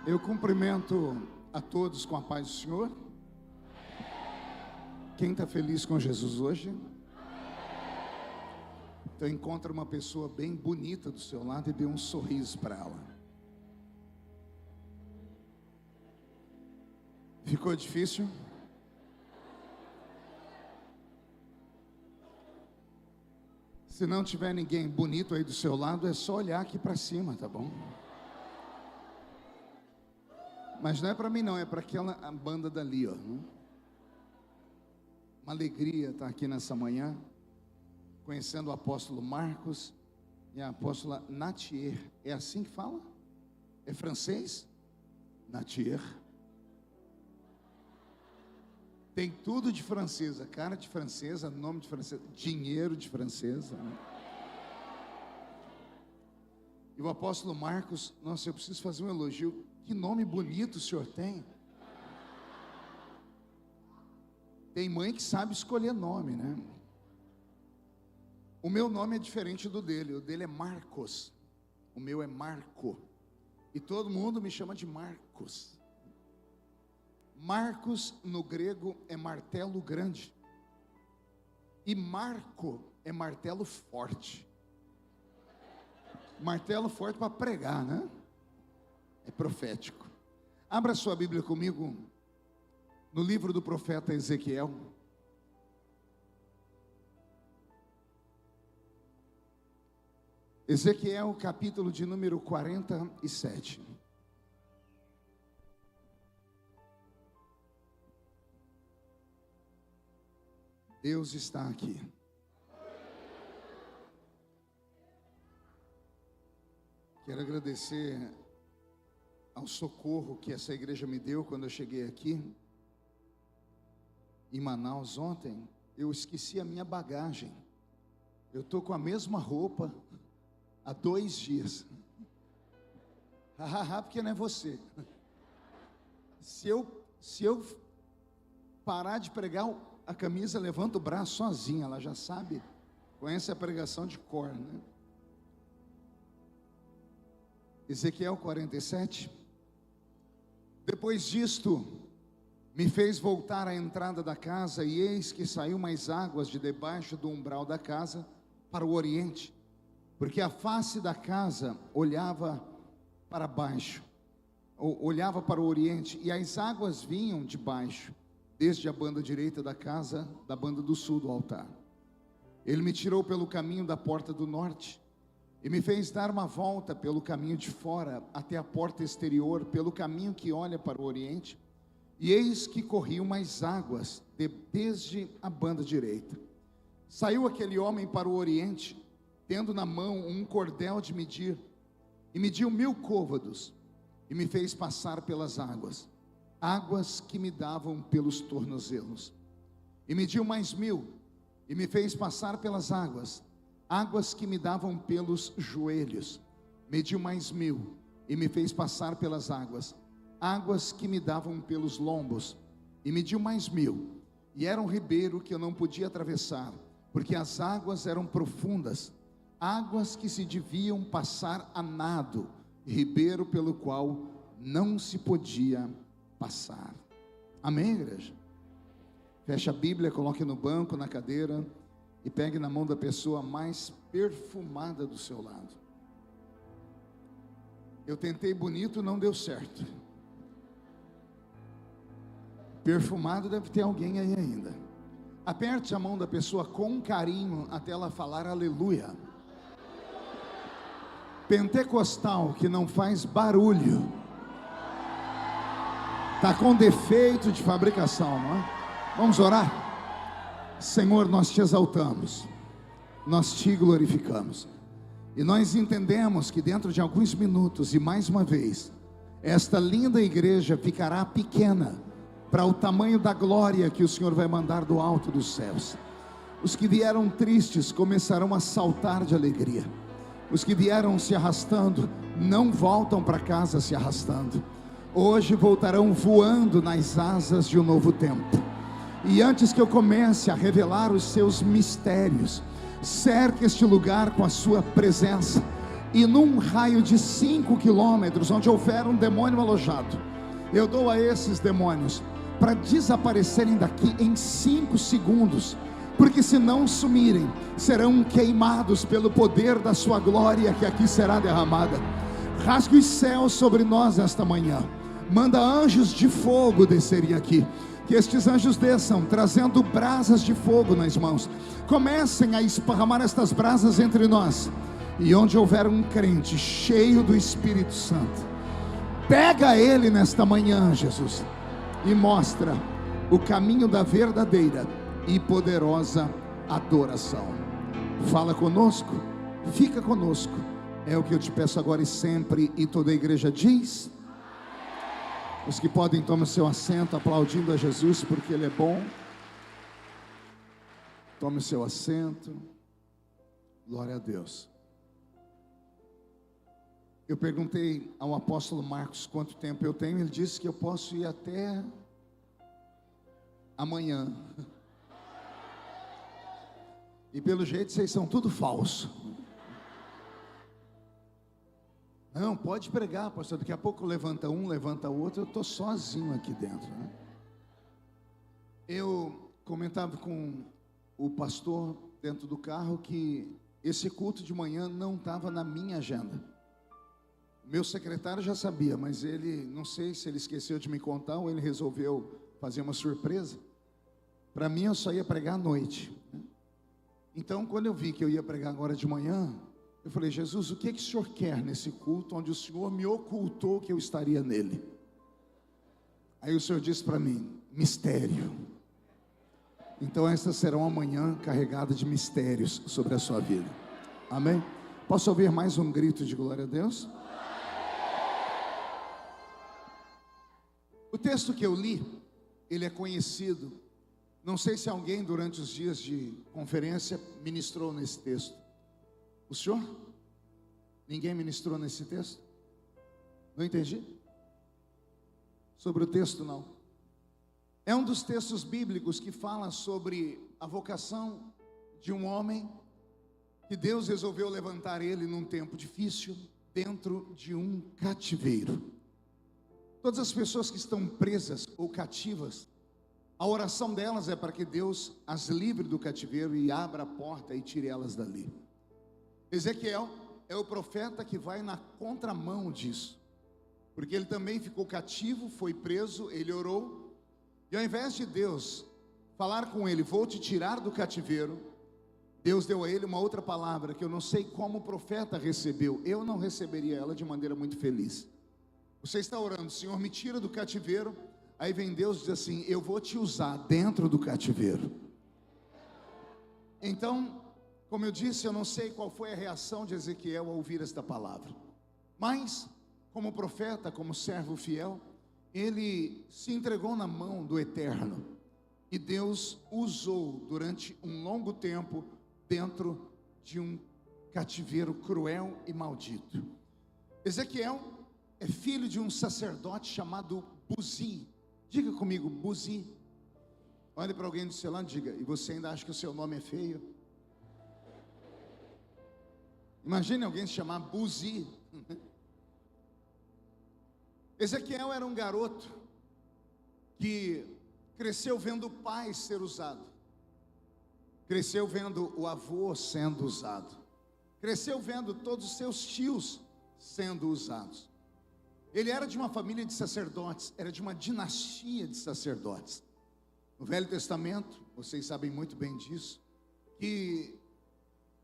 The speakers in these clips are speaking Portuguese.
Eu cumprimento a todos com a paz do Senhor. Quem está feliz com Jesus hoje? Então encontra uma pessoa bem bonita do seu lado e dê um sorriso para ela. Ficou difícil? Se não tiver ninguém bonito aí do seu lado, é só olhar aqui para cima, tá bom? Mas não é para mim não, é para aquela banda dali, ó. Uma alegria estar aqui nessa manhã, conhecendo o apóstolo Marcos e a apóstola Nathier. É assim que fala? É francês? Nathier. Tem tudo de francesa, cara de francesa, nome de francesa, dinheiro de francesa, né? E o apóstolo Marcos, nossa, eu preciso fazer um elogio. Que nome bonito o senhor tem. Tem mãe que sabe escolher nome, né? O meu nome é diferente do dele. O dele é Marcos. O meu é Marco. E todo mundo me chama de Marcos. Marcos no grego é martelo grande. E Marco é martelo forte. Martelo forte para pregar, né? É profético. Abra sua Bíblia comigo no livro do profeta Ezequiel. Ezequiel, capítulo de número 47. Deus está aqui. Quero agradecer ao socorro que essa igreja me deu quando eu cheguei aqui em Manaus ontem. Eu esqueci a minha bagagem. Eu estou com a mesma roupa há 2 dias. Porque não é você. Se eu parar de pregar a camisa, levanta o braço sozinha, ela já sabe, conhece a pregação de cor, né? Ezequiel 47. Depois disto, me fez voltar à entrada da casa, e eis que saiu mais águas de debaixo do umbral da casa para o oriente, porque a face da casa olhava para baixo, olhava para o oriente, e as águas vinham de baixo, desde a banda direita da casa, da banda do sul do altar. Ele me tirou pelo caminho da porta do norte, e me fez dar uma volta pelo caminho de fora, até a porta exterior, pelo caminho que olha para o oriente, e eis que corriam mais águas, desde a banda direita. Saiu aquele homem para o oriente, tendo na mão um cordel de medir, e mediu 1000 côvados, e me fez passar pelas águas, águas que me davam pelos tornozelos. E mediu mais 1000, e me fez passar pelas águas, águas que me davam pelos joelhos. Mediu mais 1000, e me fez passar pelas águas, águas que me davam pelos lombos. E mediu mais 1000, e era um ribeiro que eu não podia atravessar, porque as águas eram profundas, águas que se deviam passar a nado, ribeiro pelo qual não se podia passar. Amém, igreja? Feche a Bíblia, coloque no banco, na cadeira, e pegue na mão da pessoa mais perfumada do seu lado. Eu tentei bonito, não deu certo. Perfumado deve ter alguém aí ainda. Aperte a mão da pessoa com carinho até ela falar aleluia. Pentecostal que não faz barulho está com defeito de fabricação, não é? Vamos orar? Senhor, nós te exaltamos, nós te glorificamos, e nós entendemos que dentro de alguns minutos, e mais uma vez, esta linda igreja ficará pequena para o tamanho da glória que o Senhor vai mandar do alto dos céus. Os que vieram tristes começarão a saltar de alegria. Os que vieram se arrastando não voltam para casa se arrastando. Hoje voltarão voando nas asas de um novo tempo. E antes que eu comece a revelar os seus mistérios, cerque este lugar com a sua presença. e num raio de 5 quilômetros, onde houver um demônio alojado, eu dou a esses demônios para desaparecerem daqui em 5 segundos, porque se não sumirem, serão queimados pelo poder da sua glória que aqui será derramada. Rasgue os céus sobre nós esta manhã, manda anjos de fogo descerem aqui, que estes anjos desçam, trazendo brasas de fogo nas mãos, comecem a esparramar estas brasas entre nós, e onde houver um crente cheio do Espírito Santo, pega ele nesta manhã, Jesus, e mostra o caminho da verdadeira e poderosa adoração. Fala conosco, fica conosco, é o que eu te peço agora e sempre. E toda a igreja diz: os que podem, tomem seu assento, aplaudindo a Jesus, porque Ele é bom. Tome seu assento. Glória a Deus. Eu perguntei ao apóstolo Marcos quanto tempo eu tenho. Ele disse que eu posso ir até amanhã. E pelo jeito vocês são tudo falso. Não, pode pregar, pastor. Daqui a pouco levanta um, levanta outro. Eu estou sozinho aqui dentro, né? Eu comentava com o pastor dentro do carro que esse culto de manhã não estava na minha agenda. Meu secretário já sabia, mas ele, não sei se ele esqueceu de me contar ou ele resolveu fazer uma surpresa. Para mim, eu só ia pregar à noite, né? Então, quando eu vi que eu ia pregar agora de manhã, eu falei: Jesus, o que o Senhor quer nesse culto onde o Senhor me ocultou que eu estaria nele? Aí o Senhor disse para mim: mistério. Então esta será uma manhã carregada de mistérios sobre a sua vida. Amém? Posso ouvir mais um grito de glória a Deus? O texto que eu li, ele é conhecido. Não sei se alguém durante os dias de conferência ministrou nesse texto. O senhor? Ninguém ministrou nesse texto? Não entendi? Sobre o texto, não. É um dos textos bíblicos que fala sobre a vocação de um homem que Deus resolveu levantar ele num tempo difícil, dentro de um cativeiro. Todas as pessoas que estão presas ou cativas, a oração delas é para que Deus as livre do cativeiro e abra a porta e tire elas dali. Ezequiel é o profeta que vai na contramão disso, porque ele também ficou cativo, foi preso, ele orou, e ao invés de Deus falar com ele: vou te tirar do cativeiro, Deus deu a ele uma outra palavra que eu não sei como o profeta recebeu. Eu não receberia ela de maneira muito feliz. Você está orando: Senhor, me tira do cativeiro. Aí vem Deus e diz assim: eu vou te usar dentro do cativeiro. Então, como eu disse, eu não sei qual foi a reação de Ezequiel ao ouvir esta palavra, mas como profeta, como servo fiel, ele se entregou na mão do Eterno, e Deus usou durante um longo tempo dentro de um cativeiro cruel e maldito. Ezequiel é filho de um sacerdote chamado Buzi. Diga comigo, Buzi. Olhe para alguém do seu lado e diga: e você ainda acha que o seu nome é feio? Imagine alguém se chamar Buzi. Ezequiel era um garoto que cresceu vendo o pai ser usado, cresceu vendo o avô sendo usado, cresceu vendo todos os seus tios sendo usados. Ele era de uma família de sacerdotes, era de uma dinastia de sacerdotes. No Velho Testamento, vocês sabem muito bem disso, que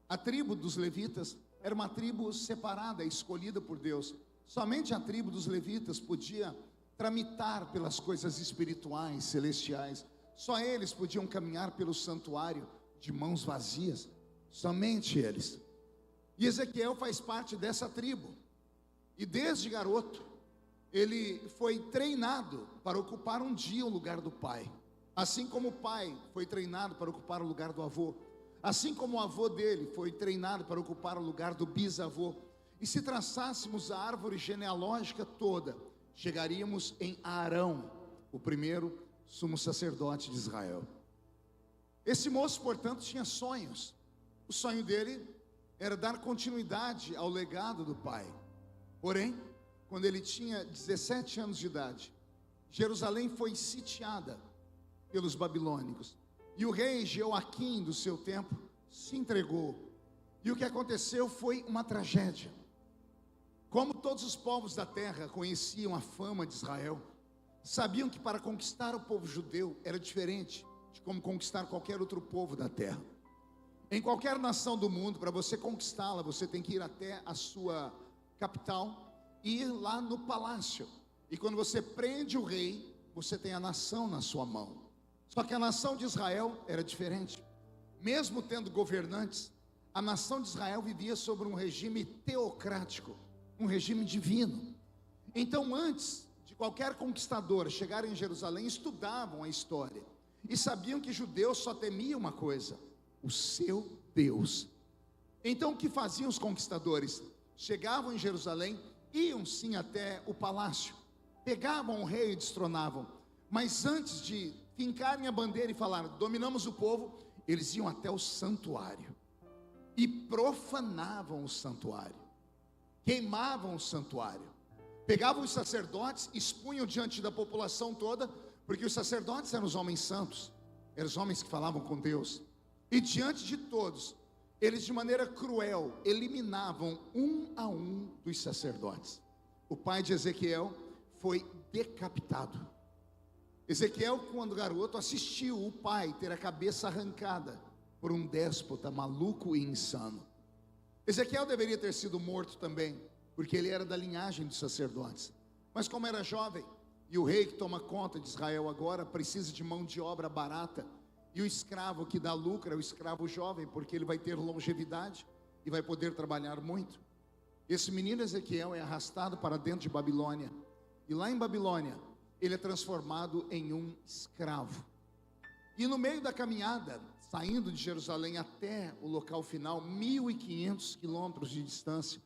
a tribo dos levitas era uma tribo separada, escolhida por Deus. Somente a tribo dos levitas podia tramitar pelas coisas espirituais, celestiais. Só eles podiam caminhar pelo santuário de mãos vazias, somente eles. E Ezequiel faz parte dessa tribo, e desde garoto ele foi treinado para ocupar um dia o lugar do pai, assim como o pai foi treinado para ocupar o lugar do avô, assim como o avô dele foi treinado para ocupar o lugar do bisavô. E se traçássemos a árvore genealógica toda, chegaríamos em Arão, o primeiro sumo sacerdote de Israel. Esse moço, portanto, tinha sonhos. O sonho dele era dar continuidade ao legado do pai. Porém, quando ele tinha 17 anos de idade, Jerusalém foi sitiada pelos babilônicos. E o rei Jeoaquim, do seu tempo, se entregou. E o que aconteceu foi uma tragédia. Como todos os povos da terra conheciam a fama de Israel, sabiam que para conquistar o povo judeu era diferente de como conquistar qualquer outro povo da terra. Em qualquer nação do mundo, para você conquistá-la, você tem que ir até a sua capital e ir lá no palácio. E quando você prende o rei, você tem a nação na sua mão. Só que a nação de Israel era diferente. Mesmo tendo governantes, a nação de Israel vivia sobre um regime teocrático, um regime divino. Então, antes de qualquer conquistador chegar em Jerusalém, estudavam a história e sabiam que judeus só temiam uma coisa: o seu Deus. Então, o que faziam os conquistadores? Chegavam em Jerusalém, iam sim até o palácio, pegavam o rei e destronavam. Mas antes de fincarem a bandeira e falar, dominamos o povo, eles iam até o santuário e profanavam o santuário, queimavam o santuário, pegavam os sacerdotes, expunham diante da população toda, porque os sacerdotes eram os homens santos, eram os homens que falavam com Deus, e diante de todos, eles de maneira cruel eliminavam um a um dos sacerdotes. O pai de Ezequiel foi decapitado. Ezequiel, quando garoto, assistiu o pai ter a cabeça arrancada por um déspota maluco e insano. Ezequiel deveria ter sido morto também, porque ele era da linhagem dos sacerdotes. Mas como era jovem, e o rei que toma conta de Israel agora precisa de mão de obra barata, e o escravo que dá lucro é o escravo jovem, porque ele vai ter longevidade e vai poder trabalhar muito. Esse menino Ezequiel é arrastado para dentro de Babilônia, e lá em Babilônia ele é transformado em um escravo. E no meio da caminhada, saindo de Jerusalém até o local final, 1.500 quilômetros de distância,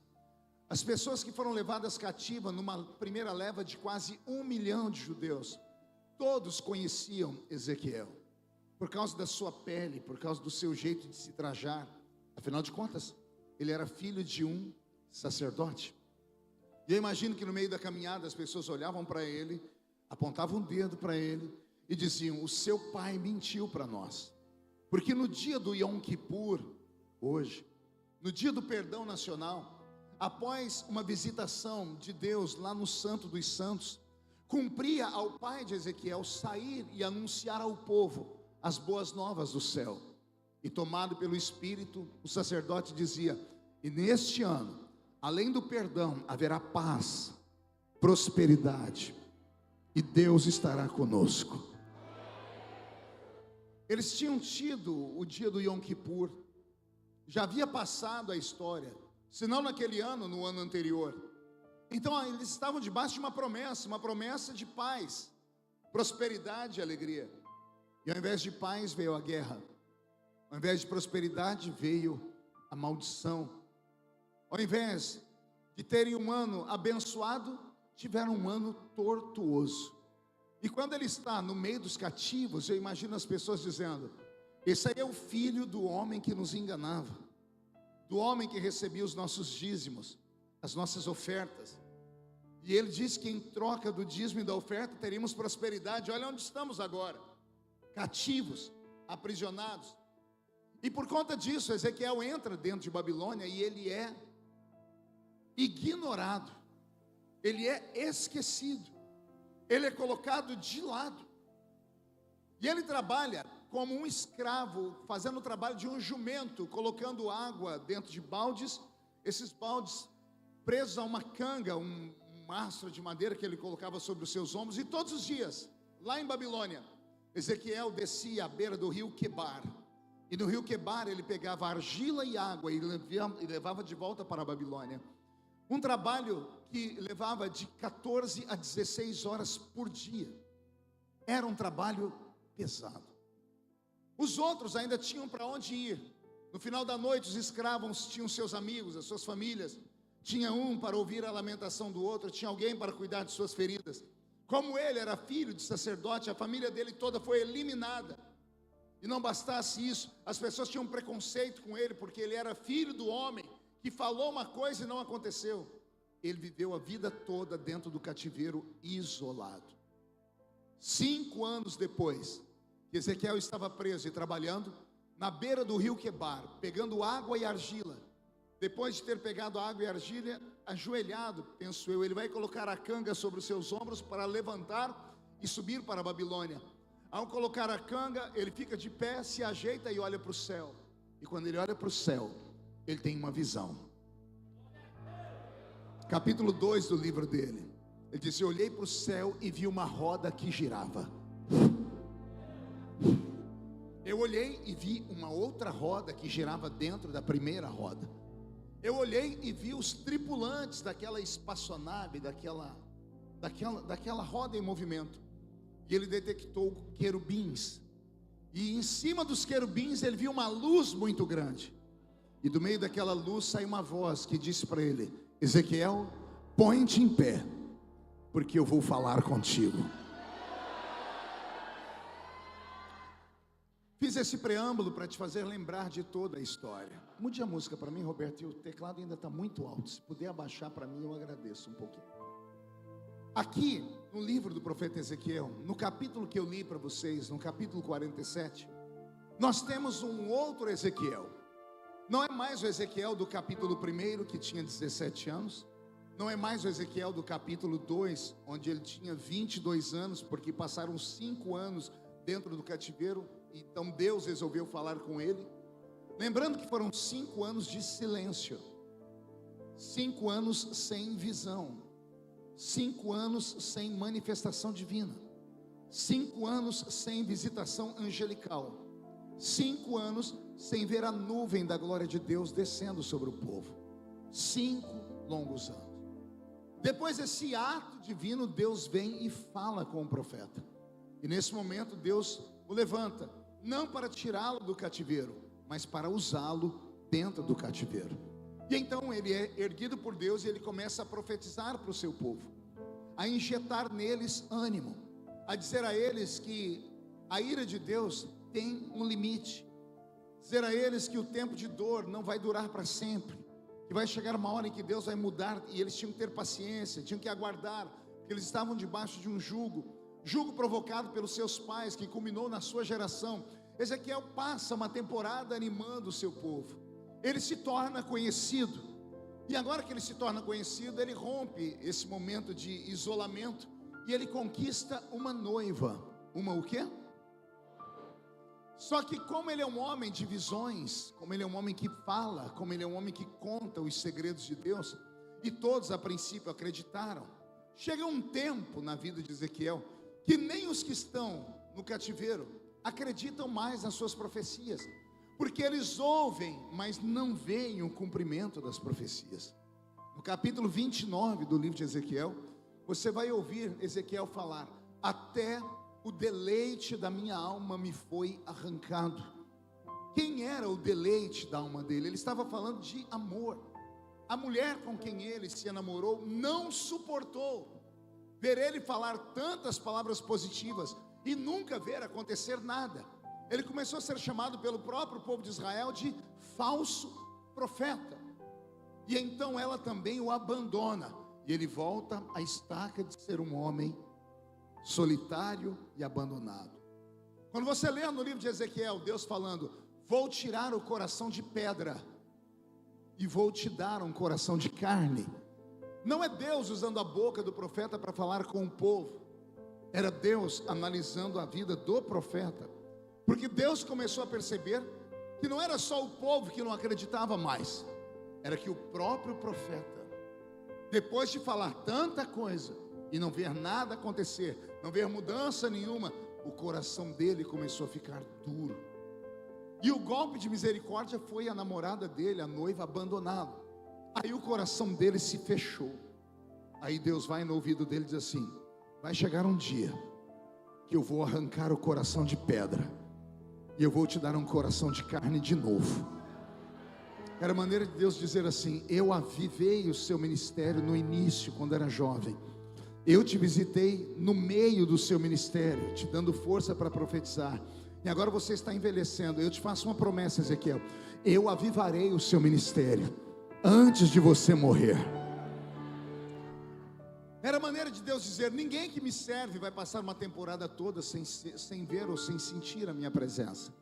as pessoas que foram levadas cativas numa primeira leva de quase 1 milhão de judeus, todos conheciam Ezequiel, por causa da sua pele, por causa do seu jeito de se trajar. Afinal de contas, ele era filho de um sacerdote. E eu imagino que no meio da caminhada as pessoas olhavam para ele, apontavam um dedo para ele e diziam, o seu pai mentiu para nós. Porque no dia do Yom Kippur, hoje, no dia do perdão nacional, após uma visitação de Deus lá no Santo dos Santos, cumpria ao pai de Ezequiel sair e anunciar ao povo as boas novas do céu. E tomado pelo Espírito, o sacerdote dizia, e neste ano, além do perdão, haverá paz, prosperidade, e Deus estará conosco. Eles tinham tido o dia do Yom Kippur, já havia passado a história, se não naquele ano, no ano anterior. Então eles estavam debaixo de uma promessa de paz, prosperidade e alegria. E ao invés de paz veio a guerra, ao invés de prosperidade veio a maldição. Ao invés de terem um ano abençoado, tiveram um ano tortuoso. E quando ele está no meio dos cativos, eu imagino as pessoas dizendo, esse aí é o filho do homem que nos enganava, do homem que recebia os nossos dízimos, as nossas ofertas. E ele disse que em troca do dízimo e da oferta teríamos prosperidade. Olha onde estamos agora, cativos, aprisionados. E por conta disso, Ezequiel entra dentro de Babilônia e ele é ignorado, ele é esquecido, ele é colocado de lado. E ele trabalha como um escravo, fazendo o trabalho de um jumento, colocando água dentro de baldes, esses baldes presos a uma canga, um mastro de madeira que ele colocava sobre os seus ombros. E todos os dias, lá em Babilônia, Ezequiel descia à beira do rio Quebar, e no rio Quebar ele pegava argila e água e levava de volta para a Babilônia. Um trabalho que levava de 14 a 16 horas por dia. Era um trabalho pesado. Os outros ainda tinham para onde ir. No final da noite os escravos tinham seus amigos, as suas famílias. Tinha um para ouvir a lamentação do outro, tinha alguém para cuidar de suas feridas. Como ele era filho de sacerdote, a família dele toda foi eliminada. E não bastasse isso, as pessoas tinham preconceito com ele, porque ele era filho do homem que falou uma coisa e não aconteceu. Ele viveu a vida toda dentro do cativeiro, isolado. 5 anos depois que Ezequiel estava preso e trabalhando na beira do rio Quebar, pegando água e argila. Depois de ter pegado água e argila, ajoelhado, penso eu, ele vai colocar a canga sobre os seus ombros para levantar e subir para a Babilônia. Ao colocar a canga, ele fica de pé, se ajeita e olha para o céu. E quando ele olha para o céu, ele tem uma visão. Capítulo 2 do livro dele, ele diz: eu olhei para o céu e vi uma roda que girava. Eu olhei e vi uma outra roda que girava dentro da primeira roda. Eu olhei e vi os tripulantes daquela espaçonave, daquela roda em movimento. E ele detectou querubins. E em cima dos querubins ele viu uma luz muito grande. E do meio daquela luz saiu uma voz que disse para ele: Ezequiel, põe-te em pé, porque eu vou falar contigo. Fiz esse preâmbulo para te fazer lembrar de toda a história. Mude a música para mim, Roberto, e o teclado ainda está muito alto. Se puder abaixar para mim, eu agradeço um pouquinho. Aqui, no livro do profeta Ezequiel, no capítulo que eu li para vocês, no capítulo 47, nós temos um outro Ezequiel. Não é mais o Ezequiel do capítulo 1, que tinha 17 anos. Não é mais o Ezequiel do capítulo 2, onde ele tinha 22 anos, porque passaram 5 anos dentro do cativeiro. Então Deus resolveu falar com ele. Lembrando que foram 5 anos de silêncio, 5 anos sem visão, 5 anos sem manifestação divina, 5 anos sem visitação angelical, 5 anos sem ver a nuvem da glória de Deus descendo sobre o povo. 5 longos anos. Depois desse ato divino, Deus vem e fala com o profeta. E nesse momento Deus o levanta, não para tirá-lo do cativeiro, mas para usá-lo dentro do cativeiro. E então ele é erguido por Deus e ele começa a profetizar para o seu povo, a injetar neles ânimo, a dizer a eles que a ira de Deus tem um limite, dizer a eles que o tempo de dor não vai durar para sempre, que vai chegar uma hora em que Deus vai mudar, e eles tinham que ter paciência, tinham que aguardar, porque eles estavam debaixo de um jugo provocado pelos seus pais, que culminou na sua geração. Ezequiel passa uma temporada animando o seu povo, ele se torna conhecido, e agora que ele se torna conhecido, ele rompe esse momento de isolamento, e ele conquista uma noiva. Uma o quê? Só que como ele é um homem de visões, como ele é um homem que fala, como ele é um homem que conta os segredos de Deus, e todos a princípio acreditaram, chega um tempo na vida de Ezequiel que nem os que estão no cativeiro acreditam mais nas suas profecias, porque eles ouvem, mas não veem o cumprimento das profecias. No capítulo 29 do livro de Ezequiel, você vai ouvir Ezequiel falar: até o deleite da minha alma me foi arrancado. Quem era o deleite da alma dele? Ele estava falando de amor. A mulher com quem ele se enamorou não suportou ver ele falar tantas palavras positivas e nunca ver acontecer nada. Ele começou a ser chamado pelo próprio povo de Israel de falso profeta. E então ela também o abandona, e ele volta à estaca de ser um homem solitário e abandonado. Quando você lê no livro de Ezequiel, Deus falando: vou tirar o coração de pedra e vou te dar um coração de carne. Não é Deus usando a boca do profeta para falar com o povo, era Deus analisando a vida do profeta, porque Deus começou a perceber que não era só o povo que não acreditava mais, era que o próprio profeta, depois de falar tanta coisa e não ver nada acontecer, não ver mudança nenhuma, o coração dele começou a ficar duro. E o golpe de misericórdia foi a namorada dele, a noiva, abandoná-lo. Aí o coração dele se fechou. Aí Deus vai no ouvido dele e diz assim: vai chegar um dia que eu vou arrancar o coração de pedra e eu vou te dar um coração de carne de novo. Era a maneira de Deus dizer assim: eu avivei o seu ministério no início, quando era jovem. Eu te visitei no meio do seu ministério, te dando força para profetizar. e agora você está envelhecendo. Eu te faço uma promessa, Ezequiel: eu avivarei o seu ministério antes de você morrer. Era a maneira de Deus dizer: ninguém que me serve vai passar uma temporada toda sem ver ou sem sentir a minha presença.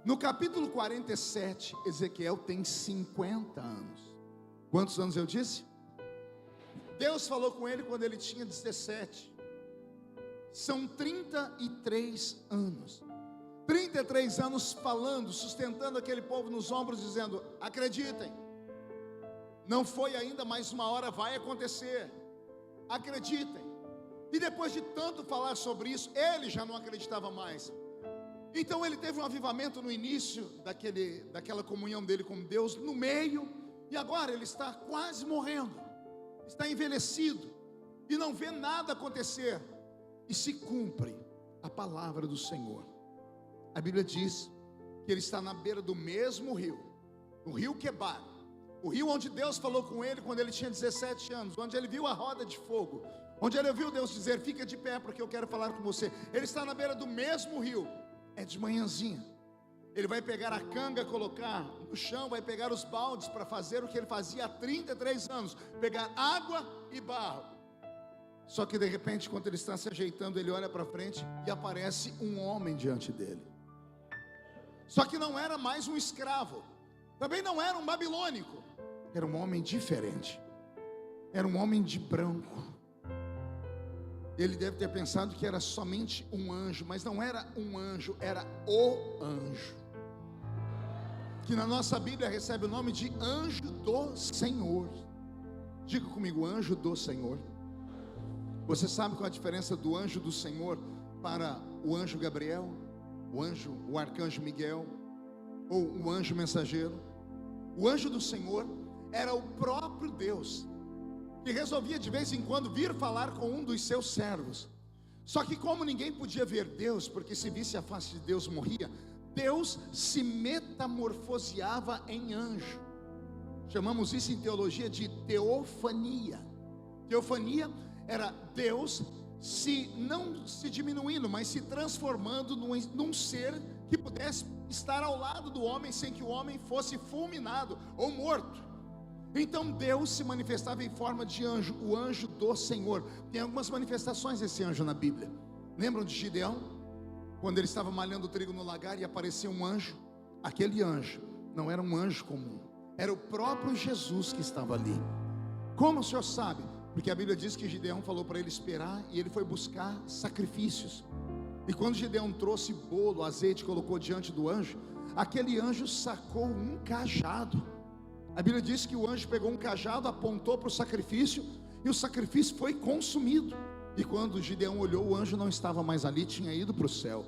No capítulo 47, Ezequiel tem 50 anos. Quantos anos eu disse? Deus falou com ele quando ele tinha 17. São 33 anos. 33 anos falando, sustentando aquele povo nos ombros, dizendo: acreditem, não foi ainda, mas uma hora vai acontecer. Acreditem. E depois de tanto falar sobre isso, ele já não acreditava mais. Então ele teve um avivamento no início daquela comunhão dele com Deus, no meio, e agora ele está quase morrendo, está envelhecido, e não vê nada acontecer, e se cumpre a palavra do Senhor. A Bíblia diz que ele está na beira do mesmo rio, o rio Quebar, o rio onde Deus falou com ele quando ele tinha 17 anos, onde ele viu a roda de fogo, onde ele ouviu Deus dizer: fica de pé porque eu quero falar com você. Ele está na beira do mesmo rio. É de manhãzinha. Ele vai pegar a canga, colocar no chão, vai pegar os baldes para fazer o que ele fazia há 33 anos, pegar água e barro. Só que de repente, quando ele está se ajeitando, ele olha para frente e aparece um homem diante dele. Só que não era mais um escravo, também não era um babilônico, era um homem diferente, era um homem de branco. Ele deve ter pensado que era somente um anjo, mas não era um anjo, era o anjo, que na nossa Bíblia recebe o nome de anjo do Senhor. Diga comigo: anjo do Senhor. Você sabe qual a diferença do anjo do Senhor para o anjo Gabriel, o arcanjo Miguel, ou o anjo mensageiro? O anjo do Senhor era o próprio Deus, que resolvia de vez em quando vir falar com um dos seus servos. Só que como ninguém podia ver Deus, porque se visse a face de Deus morria, Deus se metamorfoseava em anjo. Chamamos isso em teologia de teofania. Teofania era Deus não se diminuindo, mas se transformando num ser que pudesse estar ao lado do homem sem que o homem fosse fulminado ou morto. Então Deus se manifestava em forma de anjo, o anjo do Senhor. Tem algumas manifestações desse anjo na Bíblia. Lembram de Gideão? Quando ele estava malhando trigo no lagar e apareceu um anjo. Aquele anjo não era um anjo comum, era o próprio Jesus que estava ali. Como o senhor sabe? Porque a Bíblia diz que Gideão falou para ele esperar, e ele foi buscar sacrifícios. E quando Gideão trouxe bolo, azeite, colocou diante do anjo, aquele anjo sacou um cajado. A Bíblia diz que o anjo pegou um cajado, apontou para o sacrifício, e o sacrifício foi consumido. E quando Gideão olhou, o anjo não estava mais ali, tinha ido para o céu.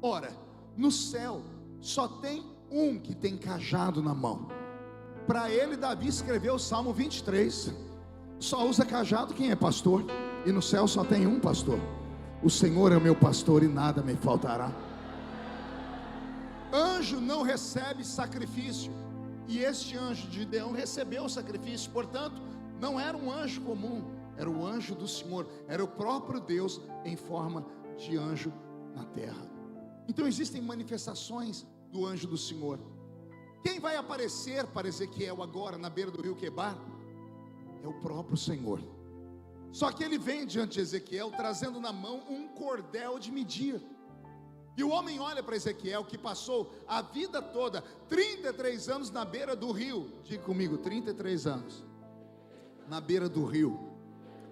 Ora, no céu só tem um que tem cajado na mão. Para ele Davi escreveu o Salmo 23. Só usa cajado quem é pastor, e no céu só tem um pastor. O Senhor é o meu pastor e nada me faltará. Anjo não recebe sacrifício, e este anjo de Gideão recebeu o sacrifício. Portanto, não era um anjo comum, era o anjo do Senhor, era o próprio Deus em forma de anjo na terra. Então existem manifestações do anjo do Senhor. Quem vai aparecer para Ezequiel agora na beira do rio Quebar é o próprio Senhor. Só que ele vem diante de Ezequiel trazendo na mão um cordel de medir. E o homem olha para Ezequiel, que passou a vida toda, 33 anos na beira do rio. Diga comigo: 33 anos na beira do rio,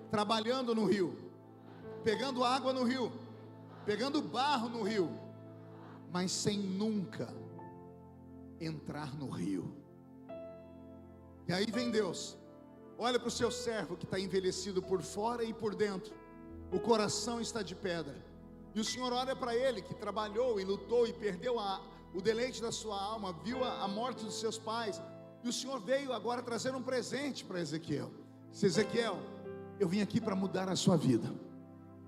trabalhando no rio, pegando água no rio, pegando barro no rio, mas sem nunca entrar no rio. E aí vem Deus, olha para o seu servo que está envelhecido por fora e por dentro, o coração está de pedra. E o Senhor olha para ele, que trabalhou e lutou e perdeu o deleite da sua alma, viu a morte dos seus pais. E o Senhor veio agora trazer um presente para Ezequiel. Disse: Ezequiel, eu vim aqui para mudar a sua vida.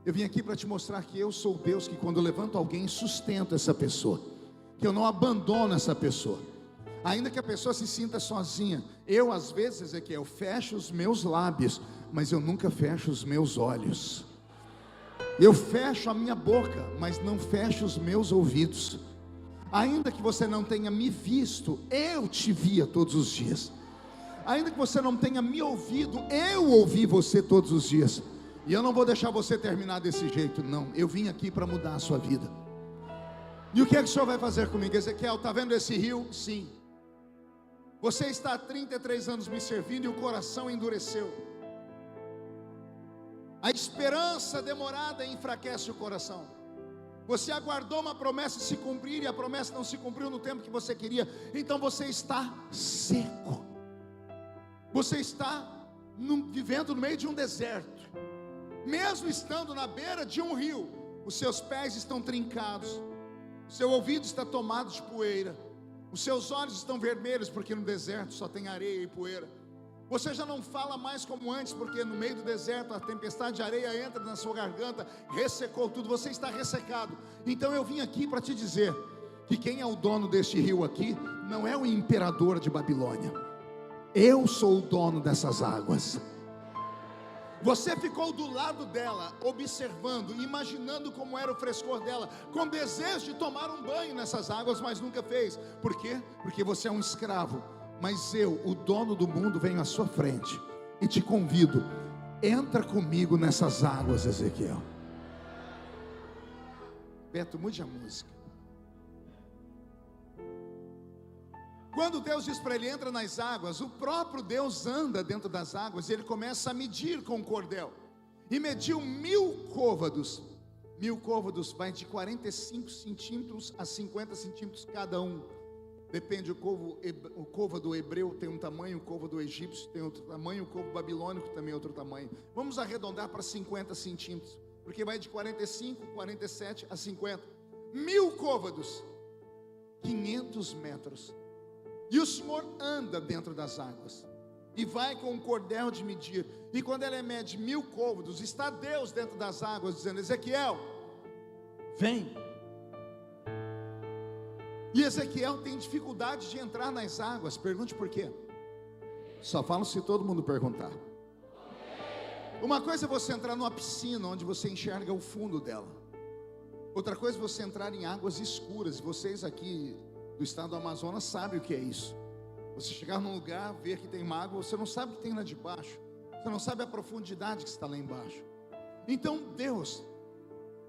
Eu vim aqui para te mostrar que eu sou Deus, que quando eu levanto alguém, sustento essa pessoa, que eu não abandono essa pessoa, ainda que a pessoa se sinta sozinha. Eu às vezes, Ezequiel, fecho os meus lábios, mas eu nunca fecho os meus olhos. Eu fecho a minha boca, mas não fecho os meus ouvidos. Ainda que você não tenha me visto, eu te via todos os dias. Ainda que você não tenha me ouvido, eu ouvi você todos os dias. E eu não vou deixar você terminar desse jeito, não. Eu vim aqui para mudar a sua vida. E o que é que o Senhor vai fazer comigo? Ezequiel, está vendo esse rio? Sim. Você está há 33 anos me servindo e o coração endureceu. A esperança demorada enfraquece o coração. Você aguardou uma promessa se cumprir e a promessa não se cumpriu no tempo que você queria. Então você está seco. Você está vivendo no meio de um deserto. Mesmo estando na beira de um rio, os seus pés estão trincados, o seu ouvido está tomado de poeira, os seus olhos estão vermelhos, porque no deserto só tem areia e poeira. Você já não fala mais como antes, porque no meio do deserto a tempestade de areia entra na sua garganta, ressecou tudo, você está ressecado. Então eu vim aqui para te dizer que quem é o dono deste rio aqui não é o imperador de Babilônia. Eu sou o dono dessas águas. Você ficou do lado dela, observando, imaginando como era o frescor dela, com desejo de tomar um banho nessas águas, mas nunca fez. Por quê? Porque você é um escravo. Mas eu, o dono do mundo, venho à sua frente e te convido, entra comigo nessas águas, Ezequiel. Beto, mude a música. Quando Deus diz para ele, entra nas águas, o próprio Deus anda dentro das águas e ele começa a medir com o cordel. E mediu 1000 côvados. 1000 côvados vai de 45 centímetros a 50 centímetros cada um. Depende, o côvado hebreu tem um tamanho, o côvado egípcio tem outro tamanho, o côvado babilônico também é outro tamanho. Vamos arredondar para 50 centímetros, porque vai de 45, 47 a 50. 1000 côvados, 500 metros. E o Senhor anda dentro das águas e vai com o cordel de medir. E quando ele mede 1000 côvados, está Deus dentro das águas dizendo, Ezequiel, vem. E Ezequiel tem dificuldade de entrar nas águas. Pergunte por quê. Só falo se todo mundo perguntar. Uma coisa é você entrar numa piscina onde você enxerga o fundo dela. Outra coisa é você entrar em águas escuras. E vocês aqui do estado do Amazonas sabem o que é isso. Você chegar num lugar, ver que tem uma água, você não sabe o que tem lá de baixo. Você não sabe a profundidade que está lá embaixo. Então Deus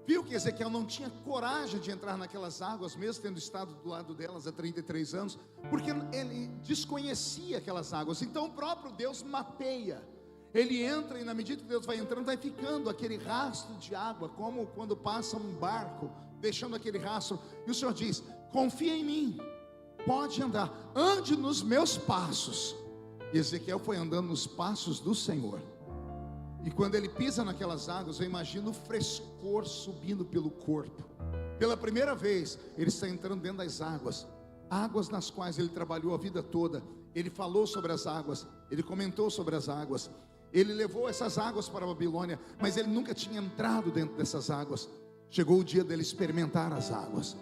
viu que Ezequiel não tinha coragem de entrar naquelas águas, mesmo tendo estado do lado delas há 33 anos, porque ele desconhecia aquelas águas. Então o próprio Deus mapeia. Ele entra e na medida que Deus vai entrando, vai ficando aquele rastro de água, como quando passa um barco, deixando aquele rastro. E o Senhor diz, confia em mim, pode andar, ande nos meus passos. E Ezequiel foi andando nos passos do Senhor. E quando ele pisa naquelas águas, eu imagino o frescor subindo pelo corpo. Pela primeira vez, ele está entrando dentro das águas. Águas nas quais ele trabalhou a vida toda. Ele falou sobre as águas, ele comentou sobre as águas. Ele levou essas águas para a Babilônia, mas ele nunca tinha entrado dentro dessas águas. Chegou o dia dele experimentar as águas.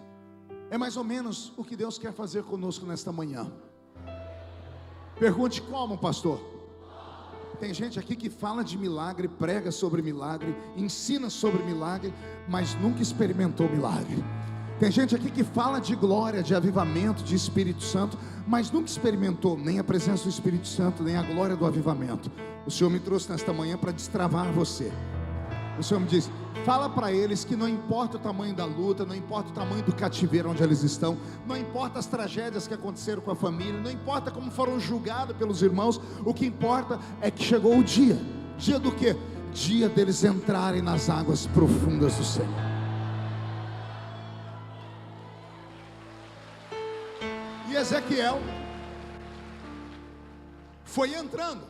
É mais ou menos o que Deus quer fazer conosco nesta manhã. Pergunte como, pastor? Tem gente aqui que fala de milagre, prega sobre milagre, ensina sobre milagre, mas nunca experimentou milagre. Tem gente aqui que fala de glória, de avivamento, de Espírito Santo, mas nunca experimentou nem a presença do Espírito Santo, nem a glória do avivamento. O Senhor me trouxe nesta manhã para destravar você. O Senhor me diz, fala para eles que não importa o tamanho da luta, não importa o tamanho do cativeiro onde eles estão, não importa as tragédias que aconteceram com a família, não importa como foram julgados pelos irmãos, o que importa é que chegou o dia. Dia do quê? Dia deles entrarem nas águas profundas do Senhor. E Ezequiel foi entrando,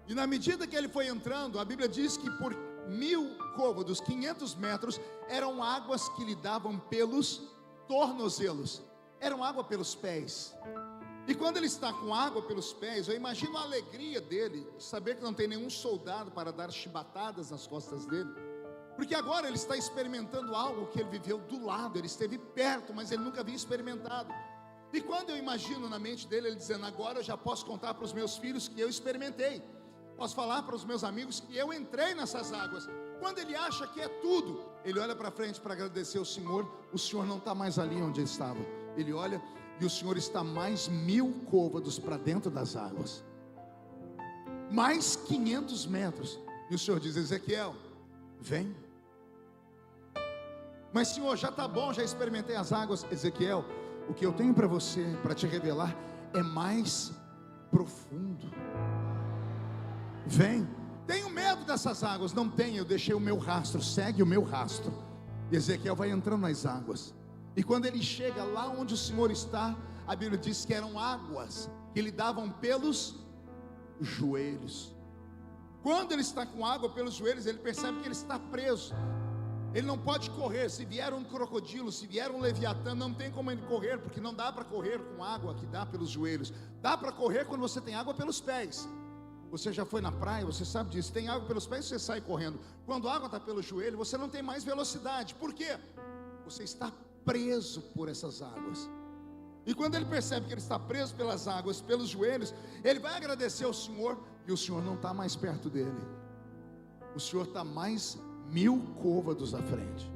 e na medida que ele foi entrando, a Bíblia diz que por 1000 côvados, 500 metros, eram águas que lhe davam pelos tornozelos, eram água pelos pés. E quando ele está com água pelos pés, eu imagino a alegria dele, de saber que não tem nenhum soldado para dar chibatadas nas costas dele, porque agora ele está experimentando algo que ele viveu do lado, ele esteve perto, mas ele nunca havia experimentado. E quando eu imagino na mente dele, ele dizendo, agora eu já posso contar para os meus filhos que eu experimentei, posso falar para os meus amigos que eu entrei nessas águas. Quando ele acha que é tudo, ele olha para frente para agradecer ao Senhor. O Senhor não está mais ali onde ele estava. Ele olha e o Senhor está mais 1000 côvados para dentro das águas, mais 500 metros. E o Senhor diz: Ezequiel, vem. Mas Senhor, já está bom, já experimentei as águas. Ezequiel, o que eu tenho para você, para te revelar, é mais profundo. Vem. Tenho medo dessas águas. Não tenho, eu deixei o meu rastro. Segue o meu rastro. E Ezequiel vai entrando nas águas. E quando ele chega lá onde o Senhor está, a Bíblia diz que eram águas que lhe davam pelos joelhos. Quando ele está com água pelos joelhos, ele percebe que ele está preso. Ele não pode correr. Se vier um crocodilo, se vier um leviatã, não tem como ele correr, porque não dá para correr com água que dá pelos joelhos. Dá para correr quando você tem água pelos pés. Você já foi na praia, você sabe disso. Tem água pelos pés, você sai correndo. Quando a água está pelo joelho, você não tem mais velocidade. Por quê? Você está preso por essas águas. E quando ele percebe que ele está preso pelas águas, pelos joelhos, ele vai agradecer ao Senhor. E o Senhor não está mais perto dele. O Senhor está mais 1000 côvados à frente,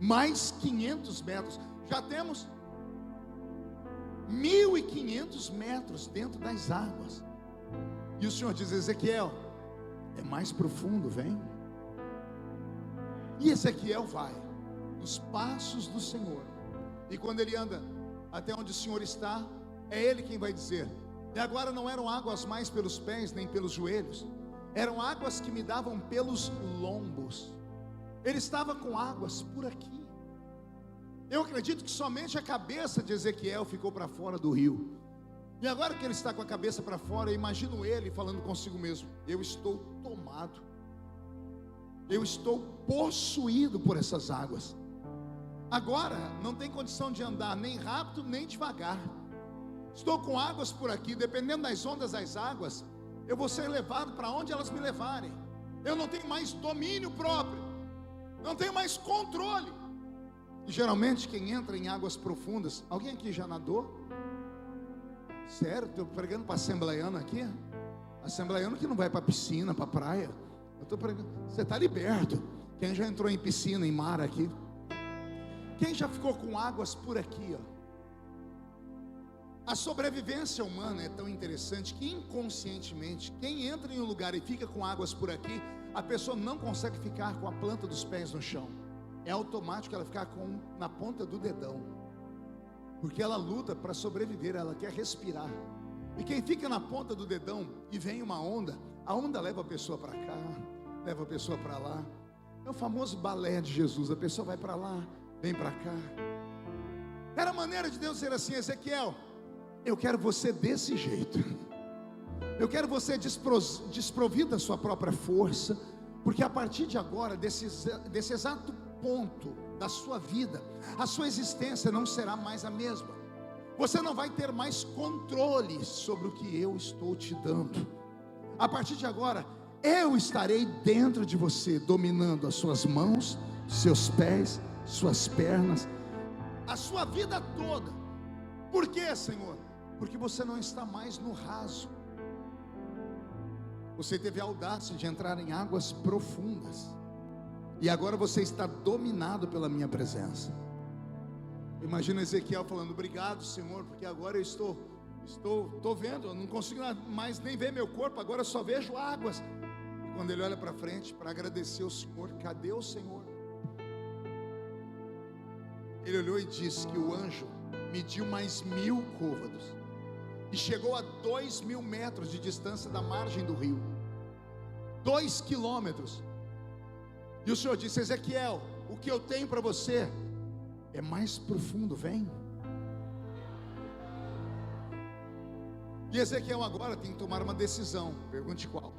mais 500 metros. Já temos 1500 metros dentro das águas. E o Senhor diz: Ezequiel, é mais profundo, vem. E Ezequiel vai nos passos do Senhor. E quando ele anda até onde o Senhor está, é ele quem vai dizer. E agora não eram águas mais pelos pés nem pelos joelhos, eram águas que me davam pelos lombos. Ele estava com águas por aqui. Eu acredito que somente a cabeça de Ezequiel ficou para fora do rio. E agora que ele está com a cabeça para fora, eu imagino ele falando consigo mesmo: eu estou tomado, eu estou possuído por essas águas. Agora não tem condição de andar nem rápido nem devagar. Estou com águas por aqui, dependendo das ondas das águas, eu vou ser levado para onde elas me levarem. Eu não tenho mais domínio próprio, não tenho mais controle. E geralmente quem entra em águas profundas, alguém aqui já nadou? Sério, estou pregando para assembleiano aqui. Assembleiano que não vai para piscina, para praia. Eu estou pregando, você está liberto. Quem já entrou em piscina, em mar aqui? Quem já ficou com águas por aqui, ó? A sobrevivência humana é tão interessante que inconscientemente, quem entra em um lugar e fica com águas por aqui, a pessoa não consegue ficar com a planta dos pés no chão. É automático ela ficar na ponta do dedão, porque ela luta para sobreviver, ela quer respirar. E quem fica na ponta do dedão e vem uma onda, a onda leva a pessoa para cá, leva a pessoa para lá. É o famoso balé de Jesus, a pessoa vai para lá, vem para cá. Era a maneira de Deus ser assim: Ezequiel, eu quero você desse jeito. Eu quero você desprovido da sua própria força, porque a partir de agora, desse exato ponto da sua vida, a sua existência não será mais a mesma. Você não vai ter mais controle sobre o que eu estou te dando. A partir de agora, eu estarei dentro de você, dominando as suas mãos, seus pés, suas pernas, a sua vida toda. Por quê, Senhor? Porque você não está mais no raso. Você teve a audácia de entrar em águas profundas, e agora você está dominado pela minha presença. Imagina Ezequiel falando: obrigado, Senhor, porque agora eu estou vendo, eu não consigo mais nem ver meu corpo, agora eu só vejo águas. E quando ele olha para frente para agradecer o Senhor, cadê o Senhor? Ele olhou e disse que o anjo mediu mais 1000 côvados e chegou a 2000 metros de distância da margem do rio, 2 quilômetros. E o Senhor disse: Ezequiel, o que eu tenho para você é mais profundo, vem. E Ezequiel agora tem que tomar uma decisão. Pergunte qual?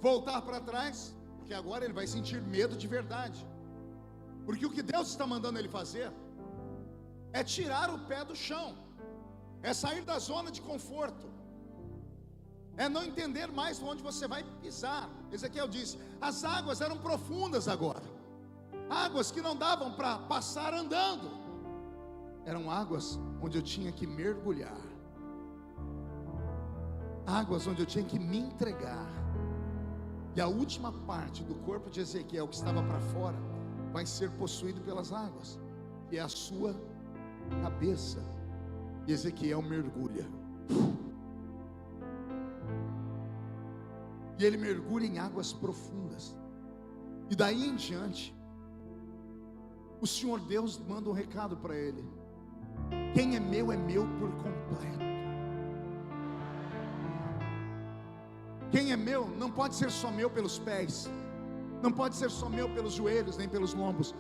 Voltar para trás, porque agora ele vai sentir medo de verdade. Porque o que Deus está mandando ele fazer é tirar o pé do chão, é sair da zona de conforto, é não entender mais onde você vai pisar. Ezequiel disse: as águas eram profundas agora, águas que não davam para passar andando, eram águas onde eu tinha que mergulhar, águas onde eu tinha que me entregar. E a última parte do corpo de Ezequiel, que estava para fora, vai ser possuído pelas águas. que é a sua cabeça. E Ezequiel mergulha. E ele mergulha em águas profundas. E daí em diante, o Senhor Deus manda um recado para ele: quem é meu por completo. Quem é meu não pode ser só meu pelos pés, não pode ser só meu pelos joelhos, nem pelos lombos.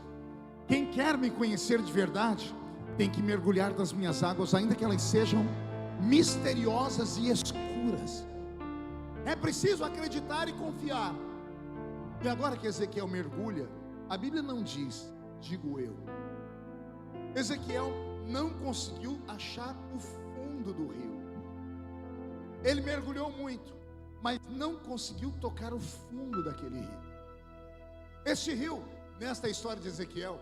Quem quer me conhecer de verdade tem que mergulhar das minhas águas, ainda que elas sejam misteriosas e escuras. É preciso acreditar e confiar. E agora que Ezequiel mergulha, a Bíblia não diz, digo eu, Ezequiel não conseguiu achar o fundo do rio. Ele mergulhou muito, mas não conseguiu tocar o fundo daquele rio. Este rio, nesta história de Ezequiel,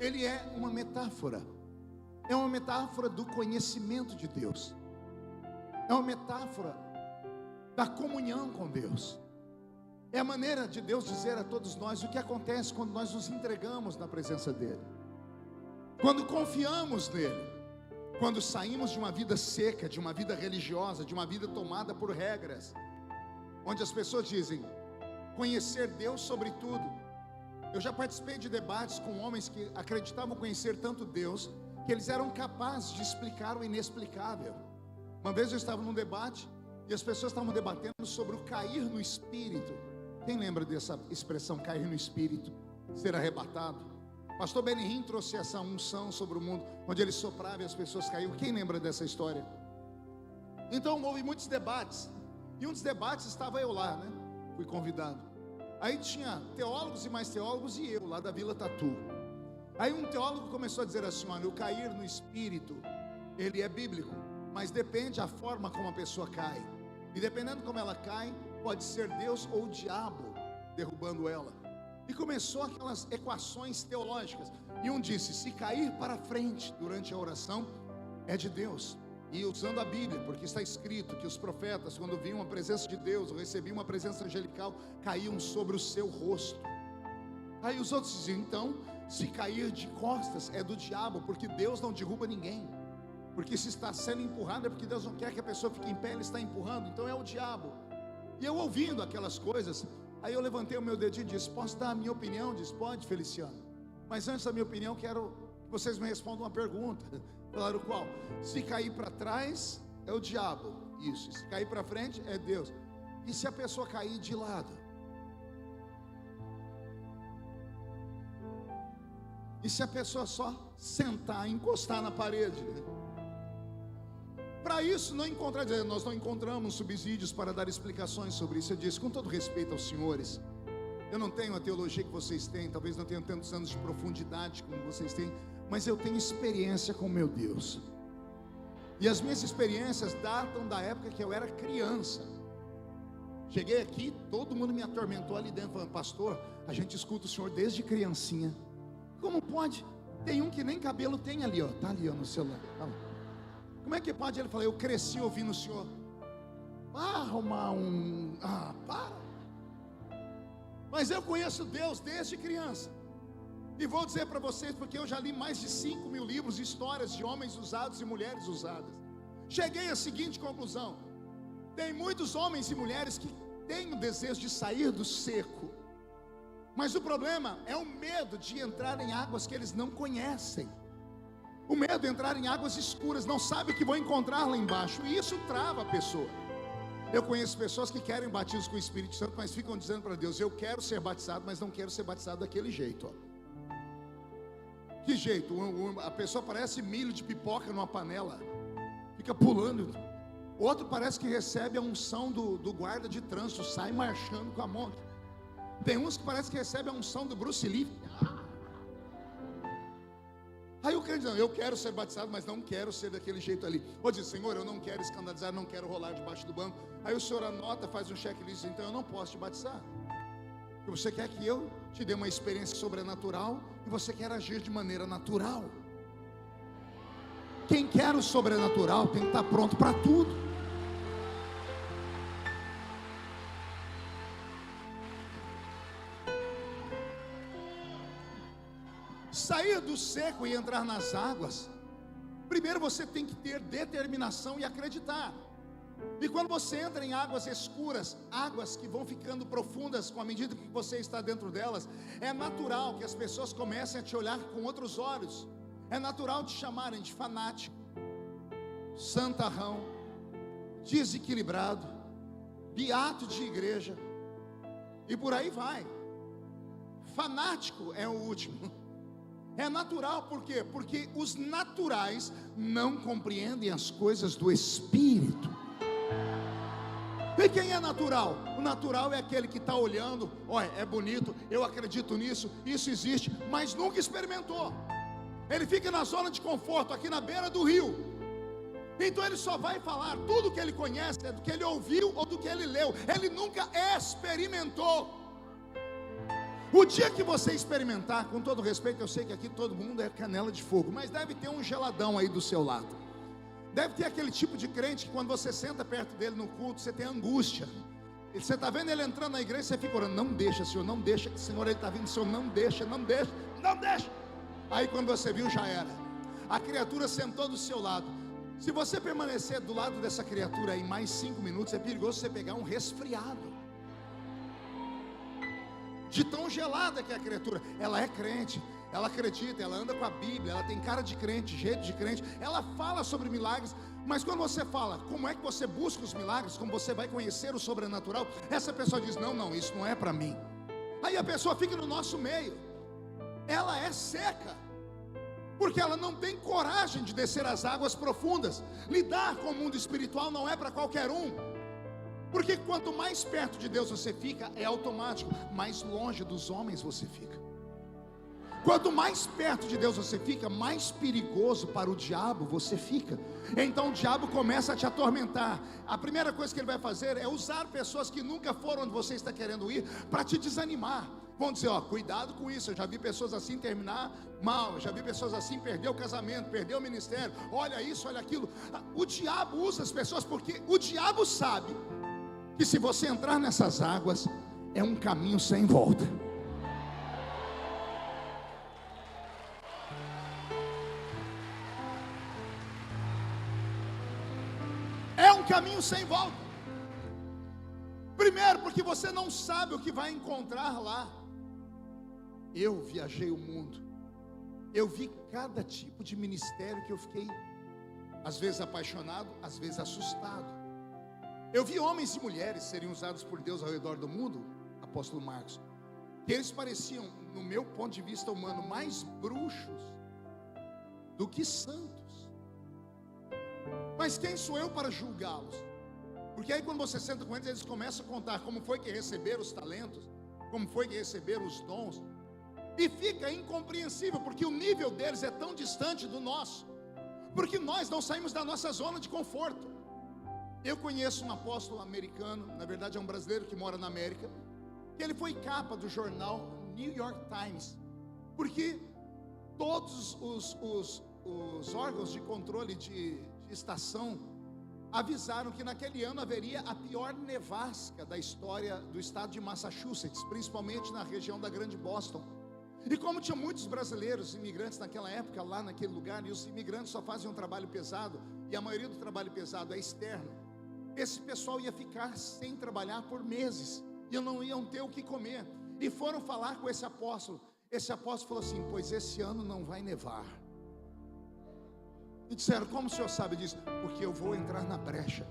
ele é uma metáfora. É uma metáfora do conhecimento de Deus. É uma metáfora da comunhão com Deus. É a maneira de Deus dizer a todos nós o que acontece quando nós nos entregamos na presença dEle, quando confiamos nele, quando saímos de uma vida seca, de uma vida religiosa, de uma vida tomada por regras, onde as pessoas dizem conhecer Deus sobre tudo. Eu já participei de debates com homens que acreditavam conhecer tanto Deus que eles eram capazes de explicar o inexplicável. Uma vez eu estava num debate e as pessoas estavam debatendo sobre o cair no espírito. Quem lembra dessa expressão, cair no espírito, ser arrebatado? Pastor Benihim trouxe essa unção sobre o mundo, onde ele soprava e as pessoas caíam. Quem lembra dessa história? Então houve muitos debates, e um dos debates estava eu lá, né? Fui convidado. Aí tinha teólogos e mais teólogos e eu lá da Vila Tatu. Aí um teólogo começou a dizer assim: olha, o cair no espírito, ele é bíblico, mas depende da forma como a pessoa cai. E dependendo como ela cai, pode ser Deus ou o diabo derrubando ela. E começou aquelas equações teológicas. E um disse: se cair para frente durante a oração, é de Deus. E usando a Bíblia, porque está escrito que os profetas, quando viam a presença de Deus, ou recebiam uma presença angelical, caíam sobre o seu rosto. Aí os outros diziam: então, se cair de costas é do diabo, porque Deus não derruba ninguém. Porque se está sendo empurrado é porque Deus não quer que a pessoa fique em pé, Ele está empurrando, então é o diabo. E eu ouvindo aquelas coisas, aí eu levantei o meu dedinho e disse: posso dar a minha opinião? Diz: pode, Feliciano. Mas antes da minha opinião, quero que vocês me respondam uma pergunta. Falaram: qual? Se cair para trás é o diabo. Isso. Se cair para frente é Deus. E se a pessoa cair de lado? E se a pessoa só sentar, encostar na parede? Para isso não encontrar, nós não encontramos subsídios para dar explicações sobre isso. Eu disse, com todo respeito aos senhores, eu não tenho a teologia que vocês têm, talvez não tenha tantos anos de profundidade como vocês têm, mas eu tenho experiência com meu Deus. E as minhas experiências datam da época que eu era criança. Cheguei aqui, todo mundo me atormentou ali dentro, falando: pastor, a gente escuta o senhor desde criancinha. Como pode? Tem um que nem cabelo tem ali, ó. Tá ali, ó, no celular. Tá lá. Como é que pode? Ele falou: eu cresci ouvindo o senhor. Arrumar um... para. Mas eu conheço Deus desde criança. E vou dizer para vocês, porque eu já li mais de 5.000 livros, histórias de homens usados e mulheres usadas. Cheguei à seguinte conclusão: tem muitos homens e mulheres que têm o desejo de sair do seco, mas o problema é o medo de entrar em águas que eles não conhecem. O medo de entrar em águas escuras, não sabe o que vão encontrar lá embaixo, e isso trava a pessoa. Eu conheço pessoas que querem batismo com o Espírito Santo, mas ficam dizendo para Deus: eu quero ser batizado, mas não quero ser batizado daquele jeito, ó. Que jeito? A pessoa parece milho de pipoca numa panela, fica pulando. Outro parece que recebe a unção do guarda de trânsito, sai marchando com a mão. Tem uns que parece que recebe a unção do Bruce Lee. Aí o crente diz: eu quero ser batizado, mas não quero ser daquele jeito ali. Ou diz: Senhor, eu não quero escandalizar, não quero rolar debaixo do banco. Aí o Senhor anota, faz um checklist: então eu não posso te batizar, porque você quer que eu te dê uma experiência sobrenatural, e você quer agir de maneira natural. Quem quer o sobrenatural tem que estar pronto para tudo. Sair do seco e entrar nas águas, primeiro você tem que ter determinação e acreditar. E quando você entra em águas escuras, águas que vão ficando profundas com a medida que você está dentro delas, é natural que as pessoas comecem a te olhar com outros olhos. É natural te chamarem de fanático, santarrão, desequilibrado, beato de igreja, e por aí vai. Fanático é o último. É natural, por quê? Porque os naturais não compreendem as coisas do Espírito. E quem é natural? O natural é aquele que está olhando, olha, é bonito, eu acredito nisso, isso existe, mas nunca experimentou. Ele fica na zona de conforto, aqui na beira do rio. Então ele só vai falar tudo que ele conhece, é do que ele ouviu ou do que ele leu. Ele nunca experimentou. O dia que você experimentar, com todo respeito, eu sei que aqui todo mundo é canela de fogo, mas deve ter um geladão aí do seu lado. Deve ter aquele tipo de crente que quando você senta perto dele no culto, você tem angústia. Você está vendo ele entrando na igreja, você fica orando, não deixa, Senhor, não deixa, Senhor, ele está vindo, Senhor, não deixa, não deixa, não deixa. Aí quando você viu, já era. A criatura sentou do seu lado. Se você permanecer do lado dessa criatura aí mais 5 minutos, é perigoso você pegar um resfriado. De tão gelada que é a criatura. Ela é crente, ela acredita, ela anda com a Bíblia, ela tem cara de crente, jeito de crente, ela fala sobre milagres, mas quando você fala, como é que você busca os milagres, como você vai conhecer o sobrenatural, essa pessoa diz, não, isso não é para mim. Aí a pessoa fica no nosso meio, ela é seca, porque ela não tem coragem de descer as águas profundas. Lidar com o mundo espiritual não é para qualquer um. Porque quanto mais perto de Deus você fica, é automático, mais longe dos homens você fica. Quanto mais perto de Deus você fica, mais perigoso para o diabo você fica. Então o diabo começa a te atormentar. A primeira coisa que ele vai fazer é usar pessoas que nunca foram onde você está querendo ir, para te desanimar. Vão dizer, cuidado com isso, eu já vi pessoas assim terminar mal, eu já vi pessoas assim perder o casamento, perder o ministério, olha isso, olha aquilo. O diabo usa as pessoas porque o diabo sabe que se você entrar nessas águas, é um caminho sem volta. É um caminho sem volta. Primeiro, porque você não sabe o que vai encontrar lá. Eu viajei o mundo, eu vi cada tipo de ministério que eu fiquei, às vezes apaixonado, às vezes assustado. Eu vi homens e mulheres serem usados por Deus ao redor do mundo, apóstolo Marcos, que eles pareciam, no meu ponto de vista humano, mais bruxos do que santos. Mas quem sou eu para julgá-los? Porque aí quando você senta com eles, eles começam a contar como foi que receberam os talentos, como foi que receberam os dons, e fica incompreensível, porque o nível deles é tão distante do nosso, porque nós não saímos da nossa zona de conforto. Eu conheço um apóstolo americano, na verdade é um brasileiro que mora na América, que ele foi capa do jornal New York Times, porque todos os órgãos de controle de estação avisaram que naquele ano haveria a pior nevasca da história do estado de Massachusetts, principalmente na região da Grande Boston. E como tinha muitos brasileiros imigrantes naquela época lá naquele lugar, e os imigrantes só fazem um trabalho pesado, e a maioria do trabalho pesado é externo, esse pessoal ia ficar sem trabalhar por meses, e não iam ter o que comer. E foram falar com esse apóstolo falou assim, pois esse ano não vai nevar. E disseram, como o senhor sabe disso? Porque eu vou entrar na brecha.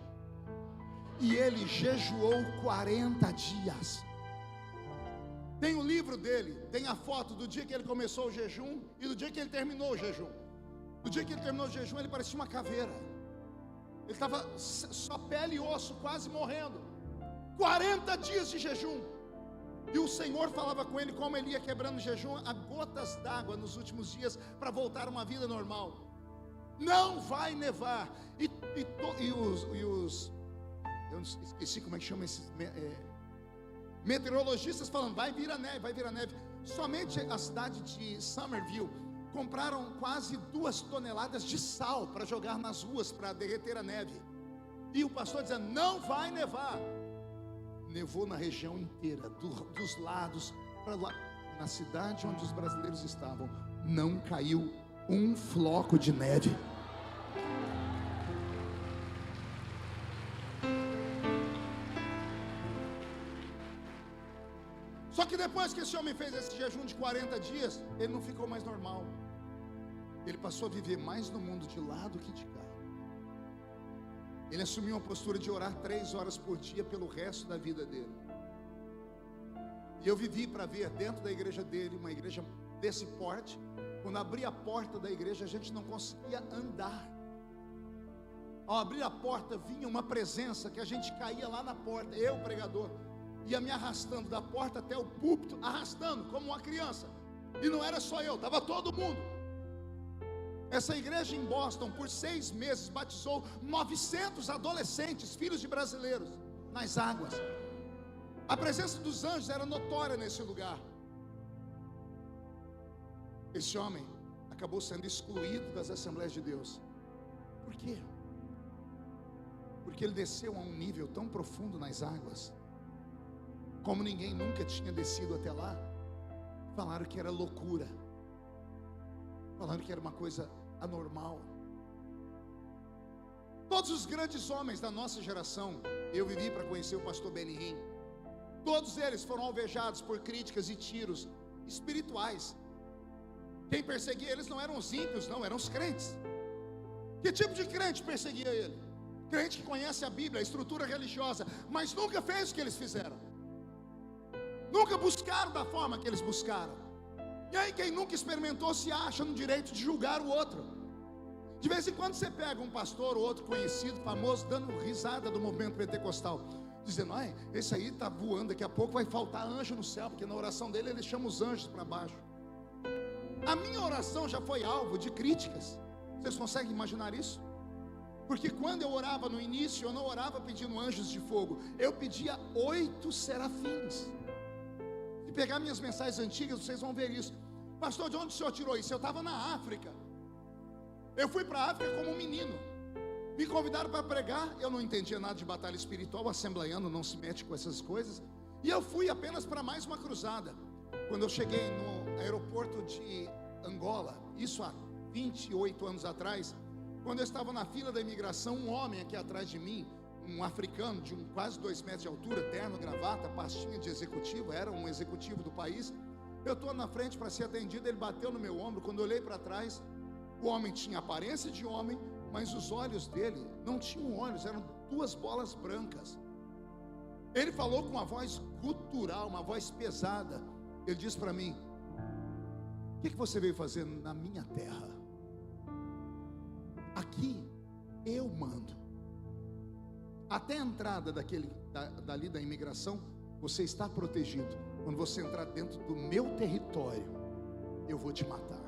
E ele jejuou 40 dias. Tem o livro dele, tem a foto do dia que ele começou o jejum e do dia que ele terminou o jejum. Do dia que ele terminou o jejum, ele parecia uma caveira. Ele estava só pele e osso, quase morrendo. 40 dias de jejum. E o Senhor falava com ele como ele ia quebrando o jejum a gotas d'água nos últimos dias para voltar a uma vida normal. Não vai nevar. Eu esqueci como é que chama esses meteorologistas falando, vai vir a neve, vai vir a neve. Somente a cidade de Somerville compraram quase 2 toneladas de sal para jogar nas ruas, para derreter a neve. E o pastor dizendo, não vai nevar. Nevou na região inteira, dos lados para lá. na cidade onde os brasileiros estavam, não caiu um floco de neve. Só que depois que esse homem fez esse jejum de 40 dias, ele não ficou mais normal. Ele passou a viver mais no mundo de lá do que de cá. Ele assumiu uma postura de orar 3 horas por dia pelo resto da vida dele. E eu vivi para ver dentro da igreja dele, uma igreja desse porte. Quando abria a porta da igreja, a gente não conseguia andar. Ao abrir a porta, vinha uma presença que a gente caía lá na porta. Eu, pregador, ia me arrastando da porta até o púlpito, arrastando como uma criança. E não era só eu, estava todo mundo. Essa igreja em Boston, por 6 meses, batizou 900 adolescentes, filhos de brasileiros, nas águas. A presença dos anjos era notória nesse lugar. Esse homem acabou sendo excluído das Assembleias de Deus. Por quê? Porque ele desceu a um nível tão profundo nas águas, como ninguém nunca tinha descido até lá. Falaram que era loucura, falaram que era uma coisa anormal. Todos os grandes homens da nossa geração, eu vivi para conhecer o pastor Benny Hinn, todos eles foram alvejados por críticas e tiros espirituais. Quem perseguia eles não eram os ímpios, não, eram os crentes. Que tipo de crente perseguia ele? Crente que conhece a Bíblia, a estrutura religiosa, mas nunca fez o que eles fizeram, nunca buscaram da forma que eles buscaram. E aí quem nunca experimentou se acha no direito de julgar o outro. De vez em quando você pega um pastor ou outro conhecido, famoso, dando risada do movimento pentecostal, dizendo: ai, esse aí está voando, daqui a pouco vai faltar anjo no céu, porque na oração dele ele chama os anjos para baixo. A minha oração já foi alvo de críticas. Vocês conseguem imaginar isso? Porque quando eu orava no início, eu não orava pedindo anjos de fogo, eu pedia 8 serafins. Se pegar minhas mensagens antigas, vocês vão ver isso. Pastor, de onde o senhor tirou isso? Eu estava na África. Eu fui para a África como um menino. Me convidaram para pregar. Eu não entendia nada de batalha espiritual. O assembleiano não se mete com essas coisas. E eu fui apenas para mais uma cruzada. Quando eu cheguei no aeroporto de Angola, isso há 28 anos atrás, quando eu estava na fila da imigração, um homem aqui atrás de mim, um africano de quase 2 metros de altura, terno, gravata, pastinha de executivo, era um executivo do país. Eu estou na frente para ser atendido, ele bateu no meu ombro. Quando eu olhei para trás, o homem tinha aparência de homem, mas os olhos dele não tinham olhos, eram 2 bolas brancas. Ele falou com uma voz gutural, uma voz pesada. Ele disse para mim: o que você veio fazer na minha terra? Aqui eu mando. Até a entrada dali da imigração, você está protegido. Quando você entrar dentro do meu território, eu vou te matar.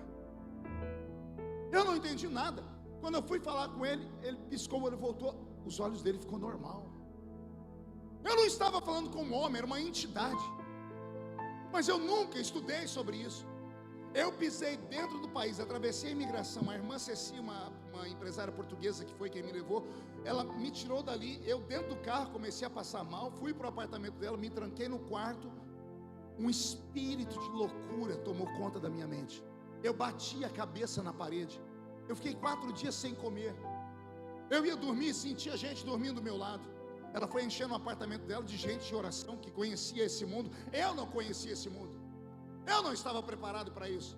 Eu não entendi nada. Quando eu fui falar com ele, ele piscou, ele voltou, os olhos dele ficou normal. Eu não estava falando com um homem, era uma entidade. Mas eu nunca estudei sobre isso. Eu pisei dentro do país, atravessei a imigração. A irmã Ceci, uma empresária portuguesa que foi quem me levou, ela me tirou dali. Eu dentro do carro comecei a passar mal, fui para o apartamento dela, me tranquei no quarto. Um espírito de loucura tomou conta da minha mente. Eu bati a cabeça na parede. Eu fiquei 4 dias sem comer. Eu ia dormir e sentia gente dormindo do meu lado. Ela foi enchendo o apartamento dela de gente de oração que conhecia esse mundo. Eu não conhecia esse mundo. Eu não estava preparado para isso.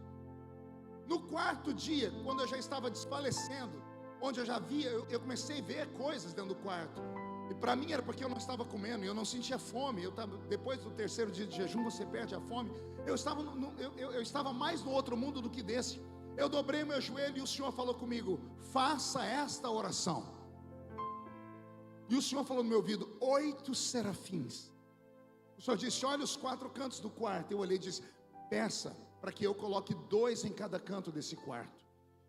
No 4º dia, quando eu já estava desfalecendo, onde eu já via, eu comecei a ver coisas dentro do quarto. E para mim era porque eu não estava comendo, e eu não sentia fome. Depois do 3º dia de jejum, você perde a fome. Eu estava mais no outro mundo do que desse. Eu dobrei meu joelho e o Senhor falou comigo: faça esta oração. E o Senhor falou no meu ouvido: 8 serafins. O Senhor disse: olha os 4 cantos do quarto. Eu olhei e disse: peça para que eu coloque 2 em cada canto desse quarto.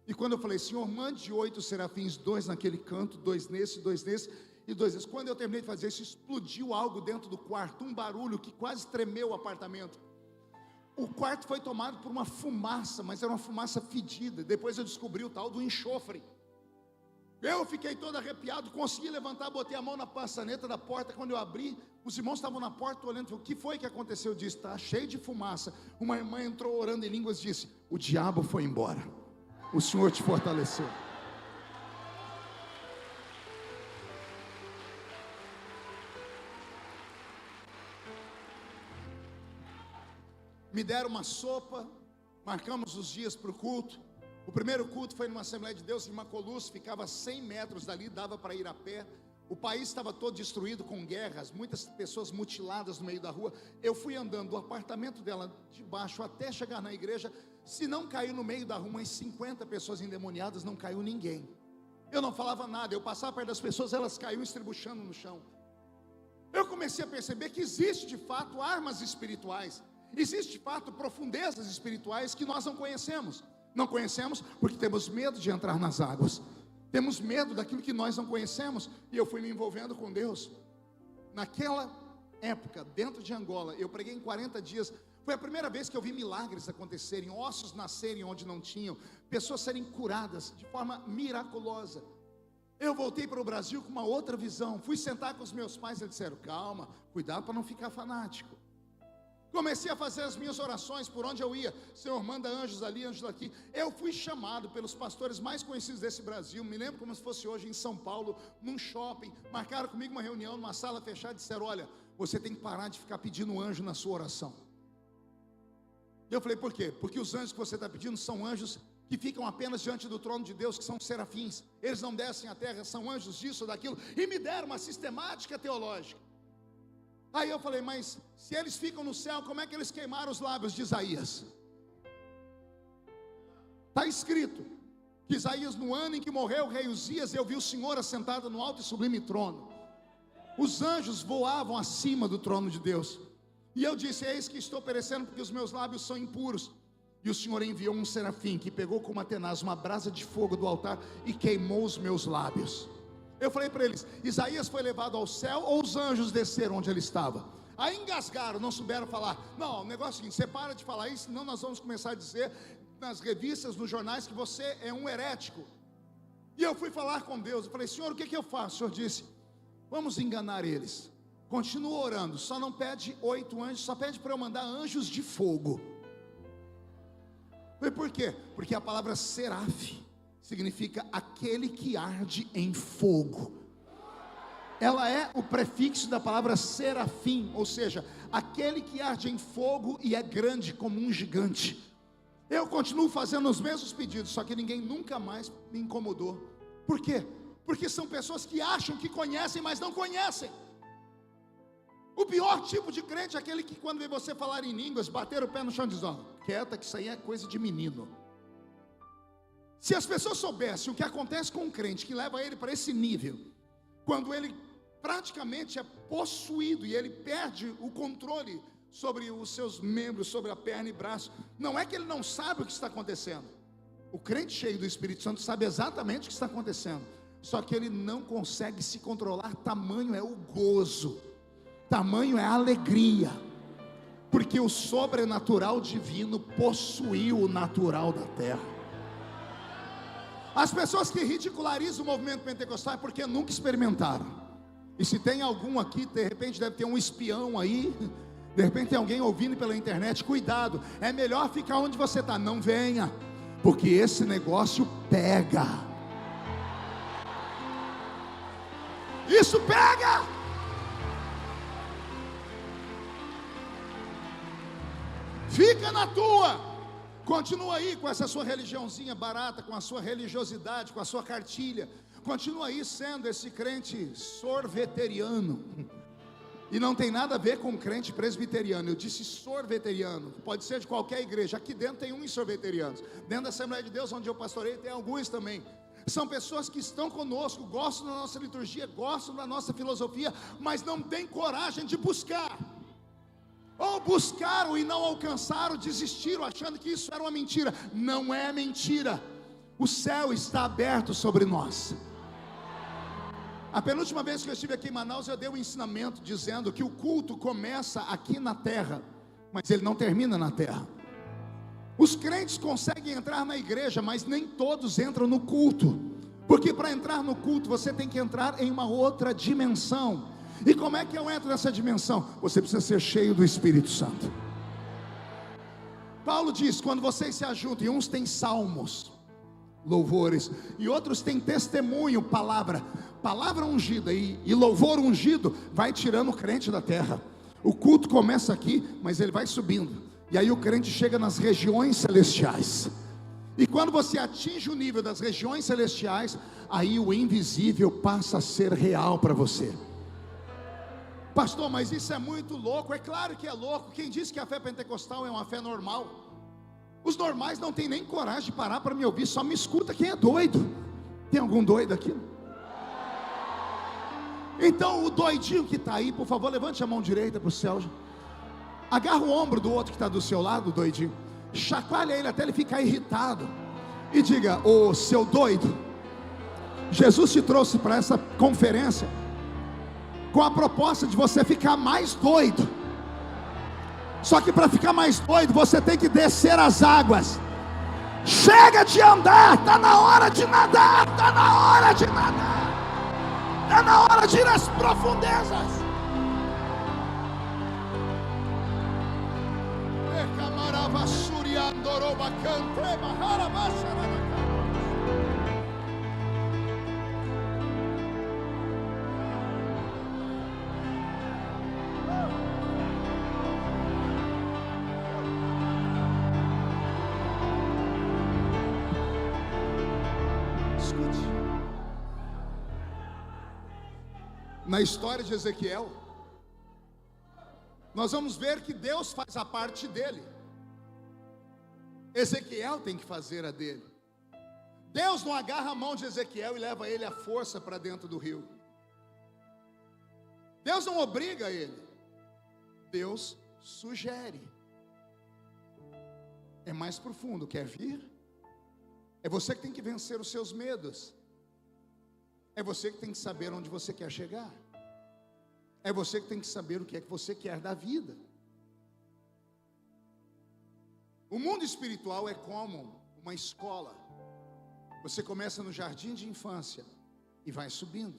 E quando eu falei: Senhor, mande 8 serafins, 2 naquele canto, 2 nesse, 2 nesse e 2 nesse. Quando eu terminei de fazer isso, explodiu algo dentro do quarto, um barulho que quase tremeu o apartamento. O quarto foi tomado por uma fumaça, mas era uma fumaça fedida. Depois eu descobri o tal do enxofre. Eu fiquei todo arrepiado, consegui levantar, botei a mão na maçaneta da porta. Quando eu abri, os irmãos estavam na porta olhando. O que foi que aconteceu? Eu disse: está cheio de fumaça. Uma irmã entrou orando em línguas e disse: o diabo foi embora, o Senhor te fortaleceu. Me deram uma sopa, marcamos os dias para o culto. O primeiro culto foi numa Assembleia de Deus em Macolus, ficava a 100 metros dali, dava para ir a pé. O país estava todo destruído com guerras, muitas pessoas mutiladas no meio da rua. Eu fui andando do apartamento dela de baixo até chegar na igreja. Se não caiu no meio da rua umas 50 pessoas endemoniadas, não caiu ninguém. Eu não falava nada, eu passava perto das pessoas, elas caíam estribuchando no chão. Eu comecei a perceber que existe de fato armas espirituais, existe de fato profundezas espirituais que nós não conhecemos. Não conhecemos porque temos medo de entrar nas águas, temos medo daquilo que nós não conhecemos. E eu fui me envolvendo com Deus. Naquela época, dentro de Angola, eu preguei em 40 dias. Foi a primeira vez que eu vi milagres acontecerem, ossos nascerem onde não tinham, pessoas serem curadas de forma miraculosa. Eu voltei para o Brasil com uma outra visão. Fui sentar com os meus pais, eles disseram: calma, cuidado para não ficar fanático. Comecei a fazer as minhas orações por onde eu ia. Senhor, manda anjos ali, anjos aqui. Eu fui chamado pelos pastores mais conhecidos desse Brasil. Me lembro como se fosse hoje em São Paulo, num shopping. Marcaram comigo uma reunião, numa sala fechada, e disseram: olha, você tem que parar de ficar pedindo anjo na sua oração. E eu falei: por quê? Porque os anjos que você está pedindo são anjos que ficam apenas diante do trono de Deus, que são serafins. Eles não descem à terra, são anjos disso ou daquilo. E me deram uma sistemática teológica. Aí eu falei: mas se eles ficam no céu, como é que eles queimaram os lábios de Isaías? Está escrito que Isaías, no ano em que morreu o rei Uzias, eu vi o Senhor assentado no alto e sublime trono. Os anjos voavam acima do trono de Deus. E eu disse: eis que estou perecendo, porque os meus lábios são impuros. E o Senhor enviou um serafim que pegou com uma tenaz uma brasa de fogo do altar e queimou os meus lábios. Eu falei para eles: Isaías foi levado ao céu ou os anjos desceram onde ele estava? Aí engasgaram, não souberam falar. Não, o negócio é o seguinte: você para de falar isso, senão nós vamos começar a dizer nas revistas, nos jornais, que você é um herético. E eu fui falar com Deus, eu falei: Senhor, o que eu faço? O Senhor disse: vamos enganar eles. Continua orando, só não pede 8 anjos, só pede para eu mandar anjos de fogo. Eu falei: por quê? Porque a palavra seraf significa aquele que arde em fogo. Ela é o prefixo da palavra serafim, ou seja, aquele que arde em fogo e é grande como um gigante. Eu continuo fazendo os mesmos pedidos, só que ninguém nunca mais me incomodou. Por quê? Porque são pessoas que acham que conhecem, mas não conhecem. O pior tipo de crente é aquele que, quando vê você falar em línguas, bater o pé no chão e diz: ó, quieta, que isso aí é coisa de menino. Se as pessoas soubessem o que acontece com um crente que leva ele para esse nível, quando ele praticamente é possuído e ele perde o controle sobre os seus membros, sobre a perna e braço, não é que ele não sabe o que está acontecendo. O crente cheio do Espírito Santo sabe exatamente o que está acontecendo, só que ele não consegue se controlar. Tamanho é o gozo, tamanho é a alegria, porque o sobrenatural divino possuiu o natural da terra. As pessoas que ridicularizam o movimento pentecostal é porque nunca experimentaram. E se tem algum aqui, de repente deve ter um espião aí, de repente tem alguém ouvindo pela internet, cuidado, é melhor ficar onde você está, não venha, porque esse negócio pega. Isso pega! Fica na tua. Continua aí com essa sua religiãozinha barata, com a sua religiosidade, com a sua cartilha. Continua aí sendo esse crente sorveteriano. E não tem nada a ver com crente presbiteriano. Eu disse sorveteriano. Pode ser de qualquer igreja. Aqui dentro tem uns sorveterianos. Dentro da Assembleia de Deus, onde eu pastorei, tem alguns também. São pessoas que estão conosco, gostam da nossa liturgia, gostam da nossa filosofia, mas não têm coragem de buscar. Ou buscaram e não alcançaram, desistiram, achando que isso era uma mentira. Não é mentira. O céu está aberto sobre nós. A penúltima vez que eu estive aqui em Manaus, eu dei um ensinamento dizendo que o culto começa aqui na terra, mas ele não termina na terra. Os crentes conseguem entrar na igreja, mas nem todos entram no culto. Porque para entrar no culto você tem que entrar em uma outra dimensão. E como é que eu entro nessa dimensão? Você precisa ser cheio do Espírito Santo. Paulo diz: quando vocês se ajuntam, e uns têm salmos, louvores, e outros têm testemunho, palavra ungida, e louvor ungido, vai tirando o crente da terra. O culto começa aqui, mas ele vai subindo, e aí o crente chega nas regiões celestiais. E quando você atinge o nível das regiões celestiais, aí o invisível passa a ser real para você. Pastor, mas isso é muito louco. É claro que é louco. Quem disse que a fé pentecostal é uma fé normal? Os normais não tem nem coragem de parar para me ouvir, só me escuta quem é doido. Tem algum doido aqui? Então o doidinho que está aí, por favor, levante a mão direita para o céu. Agarra o ombro do outro que está do seu lado, doidinho. Chacoalha ele até ele ficar irritado. E diga: ô seu doido, Jesus te trouxe para essa conferência com a proposta de você ficar mais doido. Só que para ficar mais doido, você tem que descer as águas. Chega de andar, está na hora de nadar, está na hora de nadar, está na hora de ir às profundezas. Na história de Ezequiel, nós vamos ver que Deus faz a parte dele, Ezequiel tem que fazer a dele. Deus não agarra a mão de Ezequiel e leva ele à força para dentro do rio. Deus não obriga ele, Deus sugere. É mais profundo, quer vir? É você que tem que vencer os seus medos. É você que tem que saber onde você quer chegar. É você que tem que saber o que é que você quer da vida. O mundo espiritual é como uma escola. Você começa no jardim de infância e vai subindo.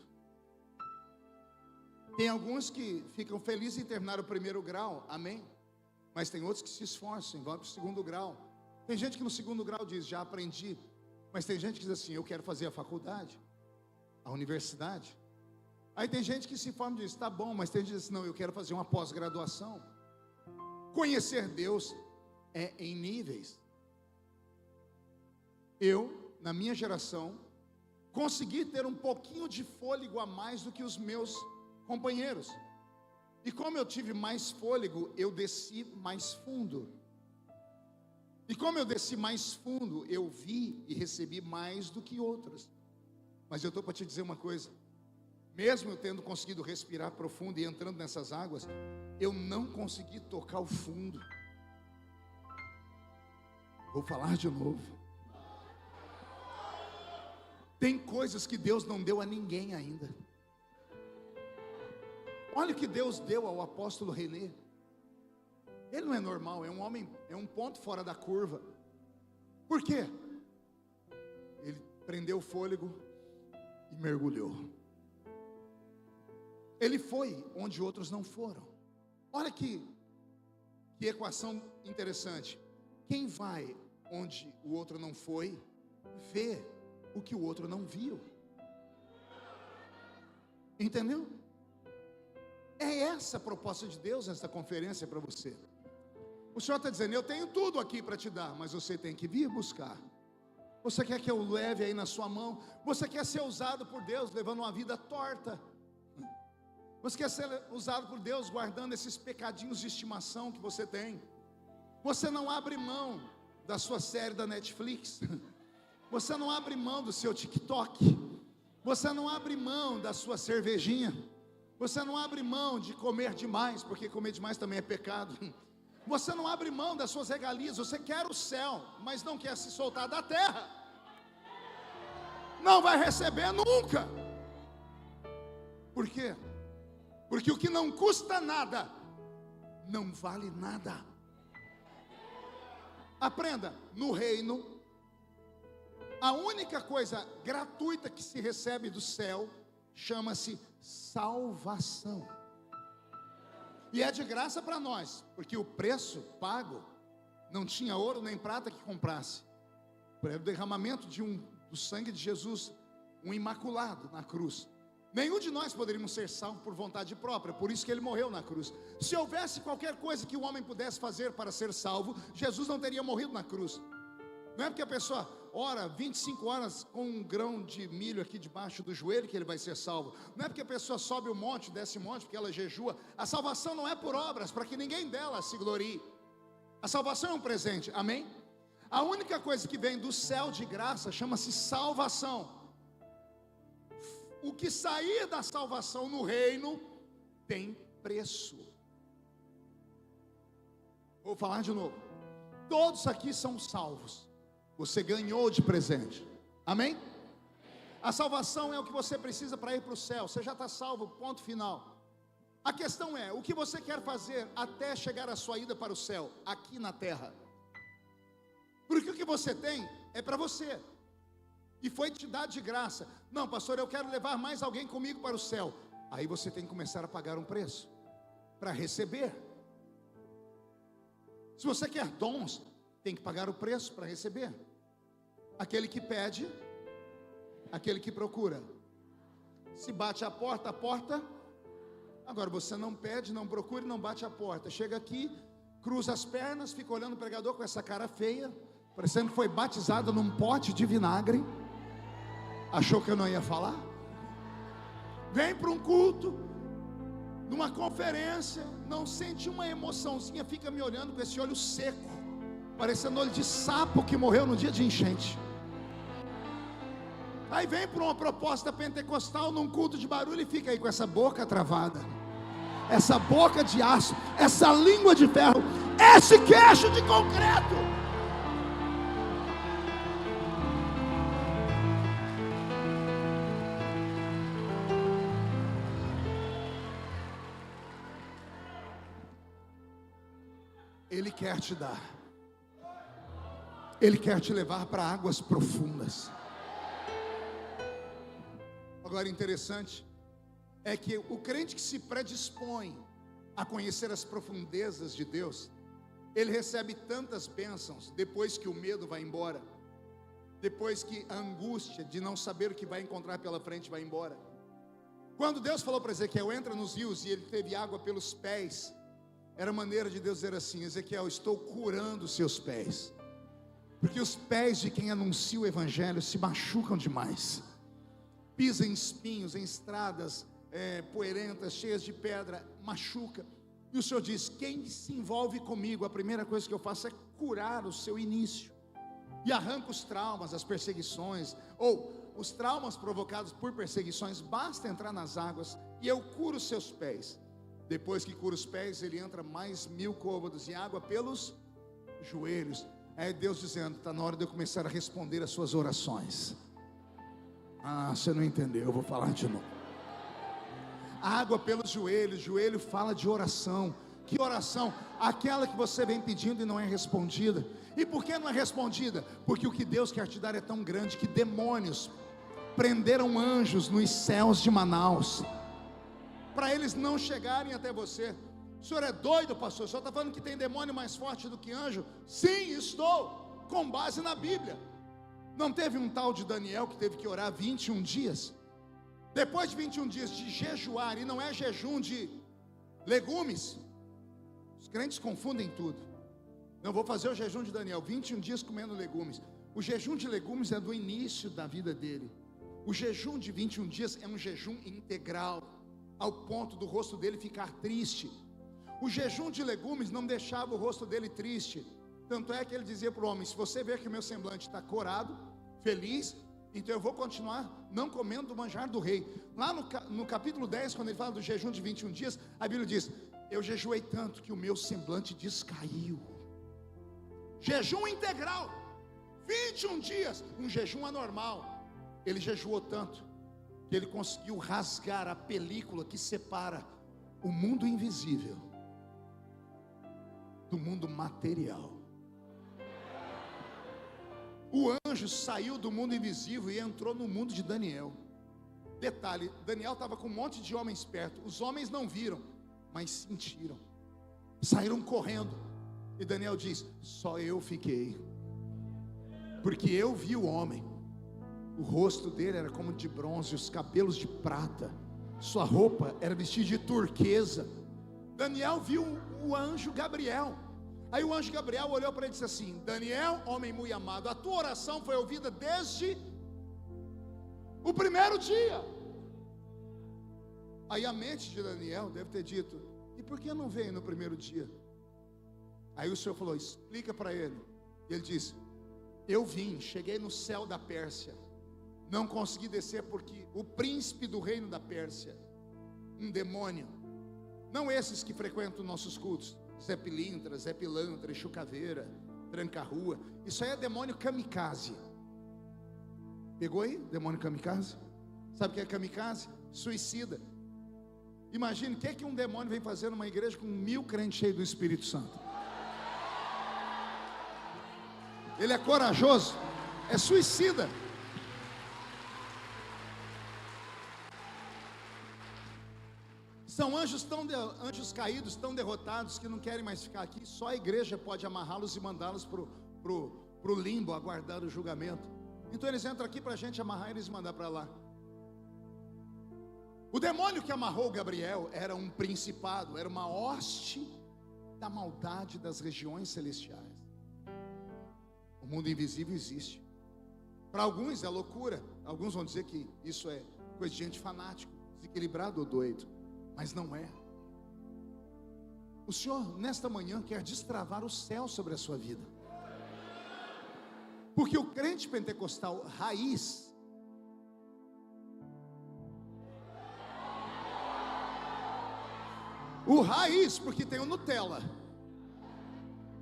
Tem alguns que ficam felizes em terminar o primeiro grau, amém? Mas tem outros que se esforçam e vão para o segundo grau. Tem gente que no segundo grau diz: já aprendi. Mas tem gente que diz assim: eu quero fazer a faculdade, a universidade. Aí tem gente que se forma e diz: tá bom, mas tem gente que diz: não, eu quero fazer uma pós-graduação. Conhecer Deus é em níveis. Eu, na minha geração, consegui ter um pouquinho de fôlego a mais do que os meus companheiros. E como eu tive mais fôlego, eu desci mais fundo. E como eu desci mais fundo, eu vi e recebi mais do que outros. Mas eu estou para te dizer uma coisa: mesmo eu tendo conseguido respirar profundo e entrando nessas águas, eu não consegui tocar o fundo. Vou falar de novo. Tem coisas que Deus não deu a ninguém ainda. Olha o que Deus deu ao apóstolo René. Ele não é normal, é um homem, é um ponto fora da curva. Por quê? Ele prendeu o fôlego e mergulhou. Ele foi onde outros não foram. Olha que equação interessante. Quem vai onde o outro não foi, vê o que o outro não viu. Entendeu? É essa a proposta de Deus nessa conferência para você. O Senhor está dizendo: eu tenho tudo aqui para te dar, mas você tem que vir buscar. Você quer que eu leve aí na sua mão? Você quer ser usado por Deus levando uma vida torta? Você quer ser usado por Deus guardando esses pecadinhos de estimação que você tem? Você não abre mão da sua série da Netflix. Você não abre mão do seu TikTok. Você não abre mão da sua cervejinha. Você não abre mão de comer demais, porque comer demais também é pecado. Você não abre mão das suas regalias. Você quer o céu, mas não quer se soltar da terra. Não vai receber nunca. Por quê? Porque o que não custa nada não vale nada. Aprenda: no reino A única coisa gratuita que se recebe do céu chama-se salvação. E é de graça para nós, porque o preço pago não tinha ouro nem prata que comprasse. Por o derramamento do sangue de Jesus, um imaculado na cruz. Nenhum de nós poderíamos ser salvos por vontade própria, por isso que ele morreu na cruz. Se houvesse qualquer coisa que o homem pudesse fazer para ser salvo, Jesus não teria morrido na cruz. Não é porque a pessoa ora 25 horas com um grão de milho aqui debaixo do joelho que ele vai ser salvo. Não é porque a pessoa sobe o monte, desce o monte, porque ela jejua. A salvação não é por obras, para que ninguém dela se glorie. A salvação é um presente, amém? A única coisa que vem do céu de graça chama-se salvação. O que sair da salvação no reino tem preço. Vou falar de novo. Todos aqui são salvos. Você ganhou de presente, amém? A salvação é o que você precisa para ir para o céu. Você já está salvo, ponto final. A questão é, o que você quer fazer até chegar a sua ida para o céu, aqui na terra? Porque o que você tem é para você, e foi te dado de graça. Não, pastor, eu quero levar mais alguém comigo para o céu. Aí você tem que começar a pagar um preço para receber. Se você quer dons, tem que pagar o preço para receber. Aquele que pede, aquele que procura. Se bate a porta. Agora você não pede, não procura e não bate a porta. Chega aqui, cruza as pernas, fica olhando o pregador com essa cara feia, parecendo que foi batizado num pote de vinagre. Achou que eu não ia falar? Vem para um culto, numa conferência, não sente uma emoçãozinha, fica me olhando com esse olho seco, parecendo olho de sapo que morreu no dia de enchente. Aí vem para uma proposta pentecostal num culto de barulho e fica aí com essa boca travada, essa boca de aço, essa língua de ferro, esse queixo de concreto. Ele quer te dar, Ele quer te levar para águas profundas. Agora, interessante é que o crente que se predispõe a conhecer as profundezas de Deus, ele recebe tantas bênçãos depois que o medo vai embora, depois que a angústia de não saber o que vai encontrar pela frente vai embora. Quando Deus falou para Ezequiel, entra nos rios, e ele teve água pelos pés, era maneira de Deus dizer assim: Ezequiel, estou curando os seus pés, porque os pés de quem anuncia o evangelho se machucam demais, pisa em espinhos, em estradas poeirentas, cheias de pedra, machuca. E o Senhor diz: quem se envolve comigo, a primeira coisa que eu faço é curar o seu início, e arranca os traumas, as perseguições, ou os traumas provocados por perseguições. Basta entrar nas águas e eu curo os seus pés. Depois que cura os pés, ele entra mais 1000 côvados de água pelos joelhos. É Deus dizendo: está na hora de eu começar a responder as suas orações. Ah, você não entendeu, eu vou falar de novo. Água pelos joelhos. Joelho fala de oração. Que oração? Aquela que você vem pedindo e não é respondida. E por que não é respondida? Porque o que Deus quer te dar é tão grande que demônios prenderam anjos nos céus de Manaus, para eles não chegarem até você. O senhor é doido, pastor? O senhor está falando que tem demônio mais forte do que anjo? Sim, estou, com base na Bíblia. Não teve um tal de Daniel que teve que orar 21 dias? Depois de 21 dias de jejuar, e não é jejum de legumes, os crentes confundem tudo. Não vou fazer o jejum de Daniel, 21 dias comendo legumes. O jejum de legumes é do início da vida dele. O jejum de 21 dias é um jejum integral, ao ponto do rosto dele ficar triste. O jejum de legumes não deixava o rosto dele triste. Tanto é que ele dizia para o homem: se você ver que o meu semblante está corado, feliz, então eu vou continuar não comendo do manjar do rei. Lá no capítulo 10, quando ele fala do jejum de 21 dias, a Bíblia diz: eu jejuei tanto que o meu semblante descaiu. Jejum integral, 21 dias, um jejum anormal. Ele jejuou tanto que ele conseguiu rasgar a película que separa o mundo invisível do mundo material. o anjo saiu do mundo invisível e entrou no mundo de Daniel. Detalhe, Daniel estava com um monte de homens perto. Os homens não viram, mas sentiram. Saíram correndo. E Daniel diz: só eu fiquei, porque eu vi o homem. O rosto dele era como de bronze, os cabelos de prata, sua roupa era vestida de turquesa. Daniel viu o anjo Gabriel. Aí o anjo Gabriel olhou para ele e disse assim: Daniel, homem muito amado, a tua oração foi ouvida desde o primeiro dia. Aí a mente de Daniel deve ter dito: e por que não veio no primeiro dia? Aí o Senhor falou: explica para ele. E ele disse: eu vim, cheguei no céu da Pérsia, não consegui descer porque o príncipe do reino da Pérsia, um demônio, não esses que frequentam nossos cultos, Zé Pilintra, Zé Pilantra, Exu Caveira, Tranca-Rua, isso aí é demônio kamikaze. Pegou aí? Demônio kamikaze? Sabe o que é kamikaze? Suicida. Imagine o que é que um demônio vem fazer numa igreja com 1000 crentes cheios do Espírito Santo. Ele é corajoso, é suicida. São anjos caídos, tão derrotados, que não querem mais ficar aqui. Só a igreja pode amarrá-los e mandá-los pro limbo, aguardar o julgamento. Então eles entram aqui para a gente amarrar eles e mandar para lá. O demônio que amarrou Gabriel era um principado, era uma hoste da maldade das regiões celestiais. O mundo invisível existe. Para alguns é loucura. Alguns vão dizer que isso é coisa de gente fanático, desequilibrado ou doido. Mas não é. O Senhor nesta manhã quer destravar o céu sobre a sua vida. Porque o crente pentecostal raiz, o raiz, porque tem o Nutella.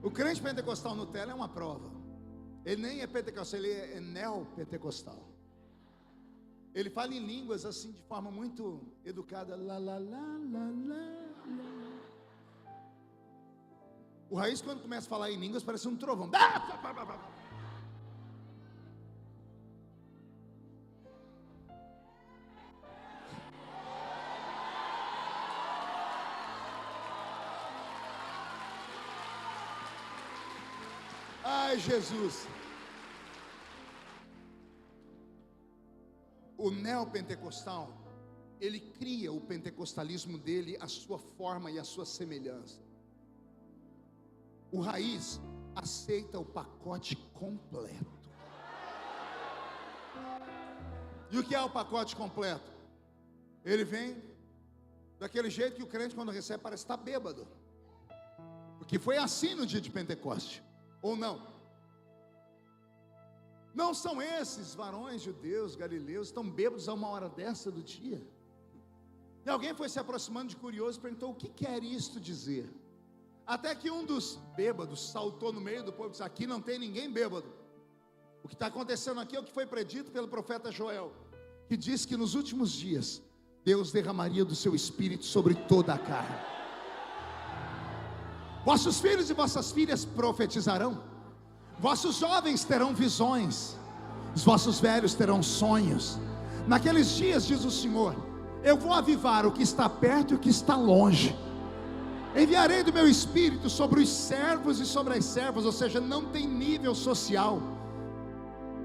O crente pentecostal Nutella é uma prova. Ele nem é pentecostal, ele é neopentecostal. Ele fala em línguas assim de forma muito educada. Lá, lá, lá, lá, lá, lá. O raiz, quando começa a falar em línguas, parece um trovão. Ai, Jesus. O neopentecostal, ele cria o pentecostalismo dele, a sua forma e a sua semelhança. O raiz aceita o pacote completo. E o que é o pacote completo? Ele vem daquele jeito que o crente, quando recebe, parece estar bêbado. Porque foi assim no dia de Pentecoste. Ou não? Não são esses varões judeus, galileus, tão bêbados a uma hora dessa do dia? E alguém foi se aproximando de curioso e perguntou: o que quer isto dizer? Até que um dos bêbados saltou no meio do povo e disse: aqui não tem ninguém bêbado. O que está acontecendo aqui é o que foi predito pelo profeta Joel, que diz que nos últimos dias Deus derramaria do seu espírito sobre toda a carne. Vossos filhos e vossas filhas profetizarão. Vossos jovens terão visões, os vossos velhos terão sonhos. Naqueles dias, diz o Senhor, eu vou avivar o que está perto e o que está longe. Enviarei do meu espírito sobre os servos e sobre as servas, ou seja, não tem nível social.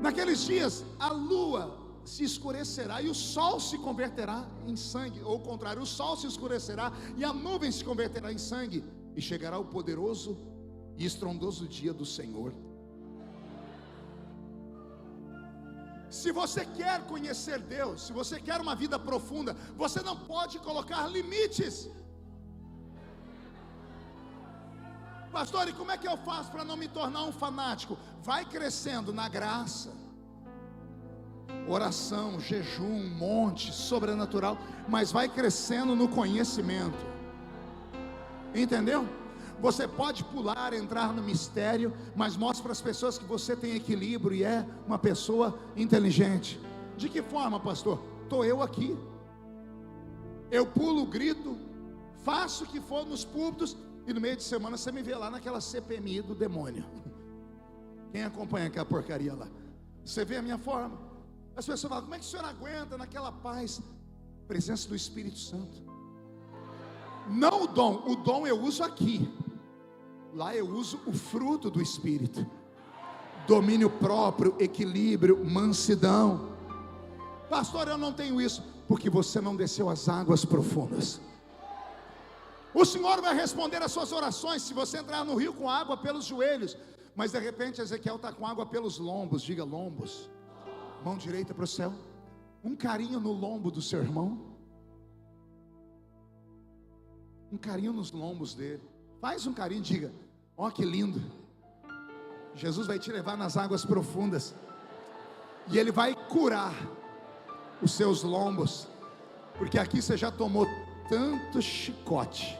Naqueles dias, a lua se escurecerá e o sol se converterá em sangue, ou ao contrário, o sol se escurecerá e a nuvem se converterá em sangue, e chegará o poderoso e estrondoso dia do Senhor. Se você quer conhecer Deus, se você quer uma vida profunda, você não pode colocar limites. Pastor, e como é que eu faço para não me tornar um fanático? Vai crescendo na graça, oração, jejum, monte, sobrenatural, mas vai crescendo no conhecimento. Entendeu? Você pode pular, entrar no mistério, mas mostre para as pessoas que você tem equilíbrio e é uma pessoa inteligente. De que forma, pastor? Estou eu aqui. Eu pulo, grito, faço o que for nos púlpitos, e no meio de semana você me vê lá naquela CPMI do demônio. Quem acompanha aquela porcaria lá? Você vê a minha forma? As pessoas falam: como é que o senhor aguenta naquela paz? Presença do Espírito Santo. Não o dom eu uso aqui. Lá eu uso o fruto do Espírito. Domínio próprio, equilíbrio, mansidão. Pastor, eu não tenho isso. Porque você não desceu as águas profundas. O Senhor vai responder as suas orações se você entrar no rio com água pelos joelhos. Mas de repente Ezequiel está com água pelos lombos. Diga: lombos. Mão direita para o céu. Um carinho no lombo do seu irmão. Um carinho nos lombos dele. Faz um carinho, diga: ó, que lindo. Jesus vai te levar nas águas profundas. E Ele vai curar os seus lombos. Porque aqui você já tomou tanto chicote,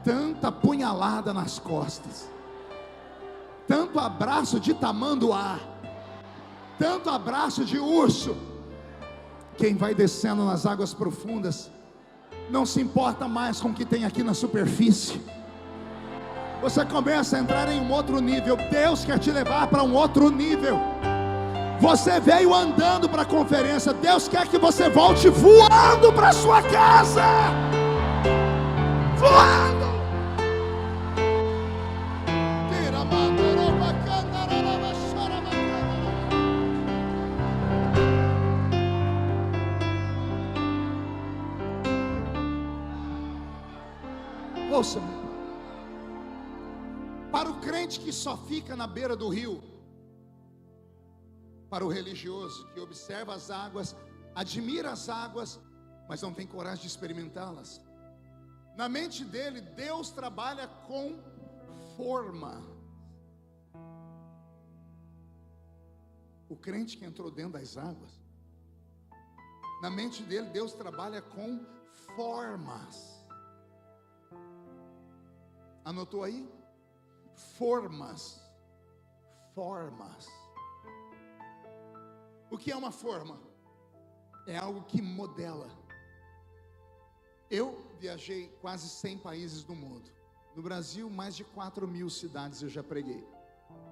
tanta punhalada nas costas, tanto abraço de tamanduá, tanto abraço de urso. Quem vai descendo nas águas profundas não se importa mais com o que tem aqui na superfície. Você começa a entrar em um outro nível. Deus quer te levar para um outro nível. Você veio andando para a conferência, Deus quer que você volte voando para a sua casa. Voando. Ouça-me. Para o crente que só fica na beira do rio, para o religioso que observa as águas, admira as águas, mas não tem coragem de experimentá-las, na mente dele, Deus trabalha com forma. O crente que entrou dentro das águas, na mente dele, Deus trabalha com formas. Anotou aí? Formas. Formas. O que é uma forma? É algo que modela. Eu viajei quase 100 países do mundo. No Brasil, mais de 4.000 cidades eu já preguei.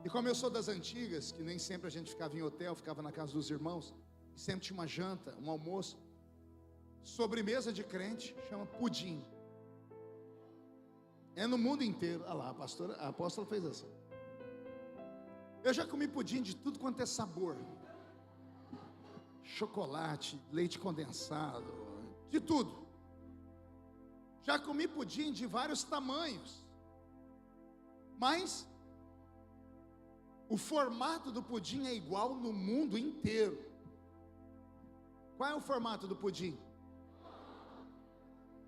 E como eu sou das antigas, que nem sempre a gente ficava em hotel, ficava na casa dos irmãos, e sempre tinha uma janta, um almoço, sobremesa de crente, chama pudim. É no mundo inteiro. Olha lá, a apóstola fez assim. Eu já comi pudim de tudo quanto é sabor. Chocolate, leite condensado, de tudo. Já comi pudim de vários tamanhos. Mas o formato do pudim é igual no mundo inteiro. Qual é o formato do pudim?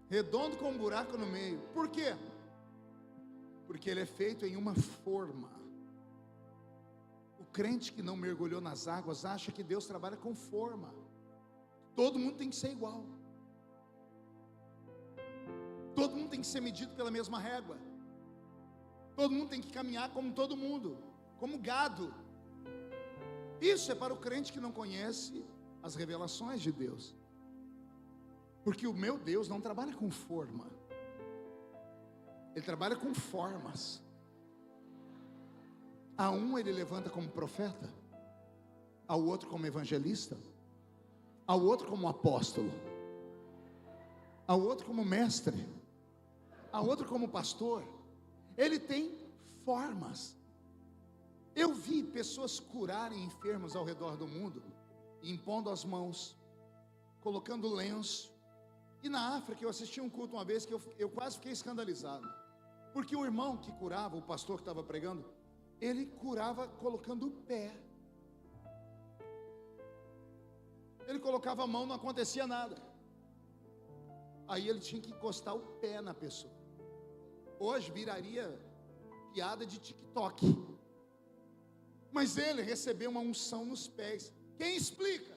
Redondo com um buraco no meio. Por quê? Porque ele é feito em uma forma. O crente que não mergulhou nas águas acha que Deus trabalha com forma. Todo mundo tem que ser igual. Todo mundo tem que ser medido pela mesma régua. Todo mundo tem que caminhar como todo mundo, como gado. Isso é para o crente que não conhece as revelações de Deus. Porque o meu Deus não trabalha com forma. Ele trabalha com formas. A um ele levanta como profeta, ao outro como evangelista, ao outro como apóstolo, ao outro como mestre, ao outro como pastor. Ele tem formas. Eu vi pessoas curarem enfermos ao redor do mundo, impondo as mãos, colocando lenço. E na África eu assisti um culto uma vez que eu quase fiquei escandalizado. Porque o irmão que curava, o pastor que estava pregando, ele curava colocando o pé. Ele colocava a mão, não acontecia nada. Aí ele tinha que encostar o pé na pessoa. Hoje viraria piada de TikTok. Mas ele recebeu uma unção nos pés. Quem explica?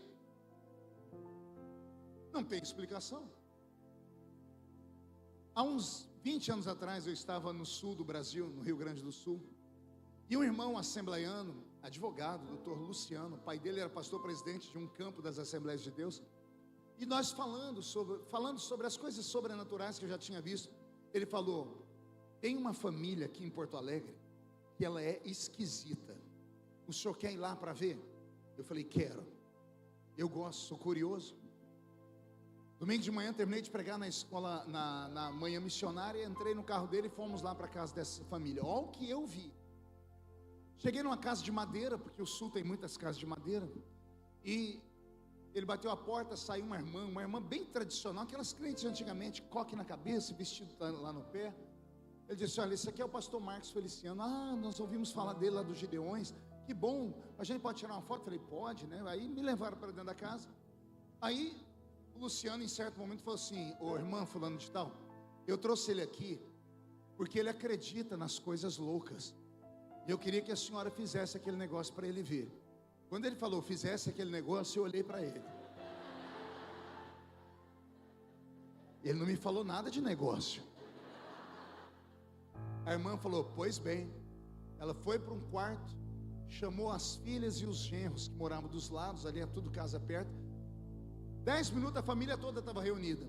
Não tem explicação. Há uns 20 anos atrás eu estava no sul do Brasil, no Rio Grande do Sul, e um irmão assembleiano, advogado, doutor Luciano, o pai dele era pastor presidente de um campo das Assembleias de Deus, e nós falando sobre as coisas sobrenaturais que eu já tinha visto. Ele falou: tem uma família aqui em Porto Alegre que ela é esquisita. O senhor quer ir lá para ver? Eu falei, quero. Eu gosto, sou curioso. Domingo de manhã terminei de pregar na escola, na manhã missionária. Entrei no carro dele e fomos lá para a casa dessa família. Olha o que eu vi. Cheguei numa casa de madeira, porque o sul tem muitas casas de madeira. E ele bateu a porta, saiu uma irmã bem tradicional, aquelas crentes de antigamente, coque na cabeça, vestido lá no pé. Ele disse, olha, esse aqui é o pastor Marcos Feliciano. Ah, nós ouvimos falar dele lá dos Gideões. Que bom, a gente pode tirar uma foto? Eu falei, pode, né? Aí me levaram para dentro da casa. Aí o Luciano, em certo momento, falou assim, ô irmã fulano de tal, eu trouxe ele aqui porque ele acredita nas coisas loucas. E eu queria que a senhora fizesse aquele negócio para ele ver. Quando ele falou, fizesse aquele negócio, eu olhei para ele. Ele não me falou nada de negócio. A irmã falou, pois bem. Ela foi para um quarto, chamou as filhas e os genros que moravam dos lados, ali é tudo casa perto. 10 minutos a família toda estava reunida.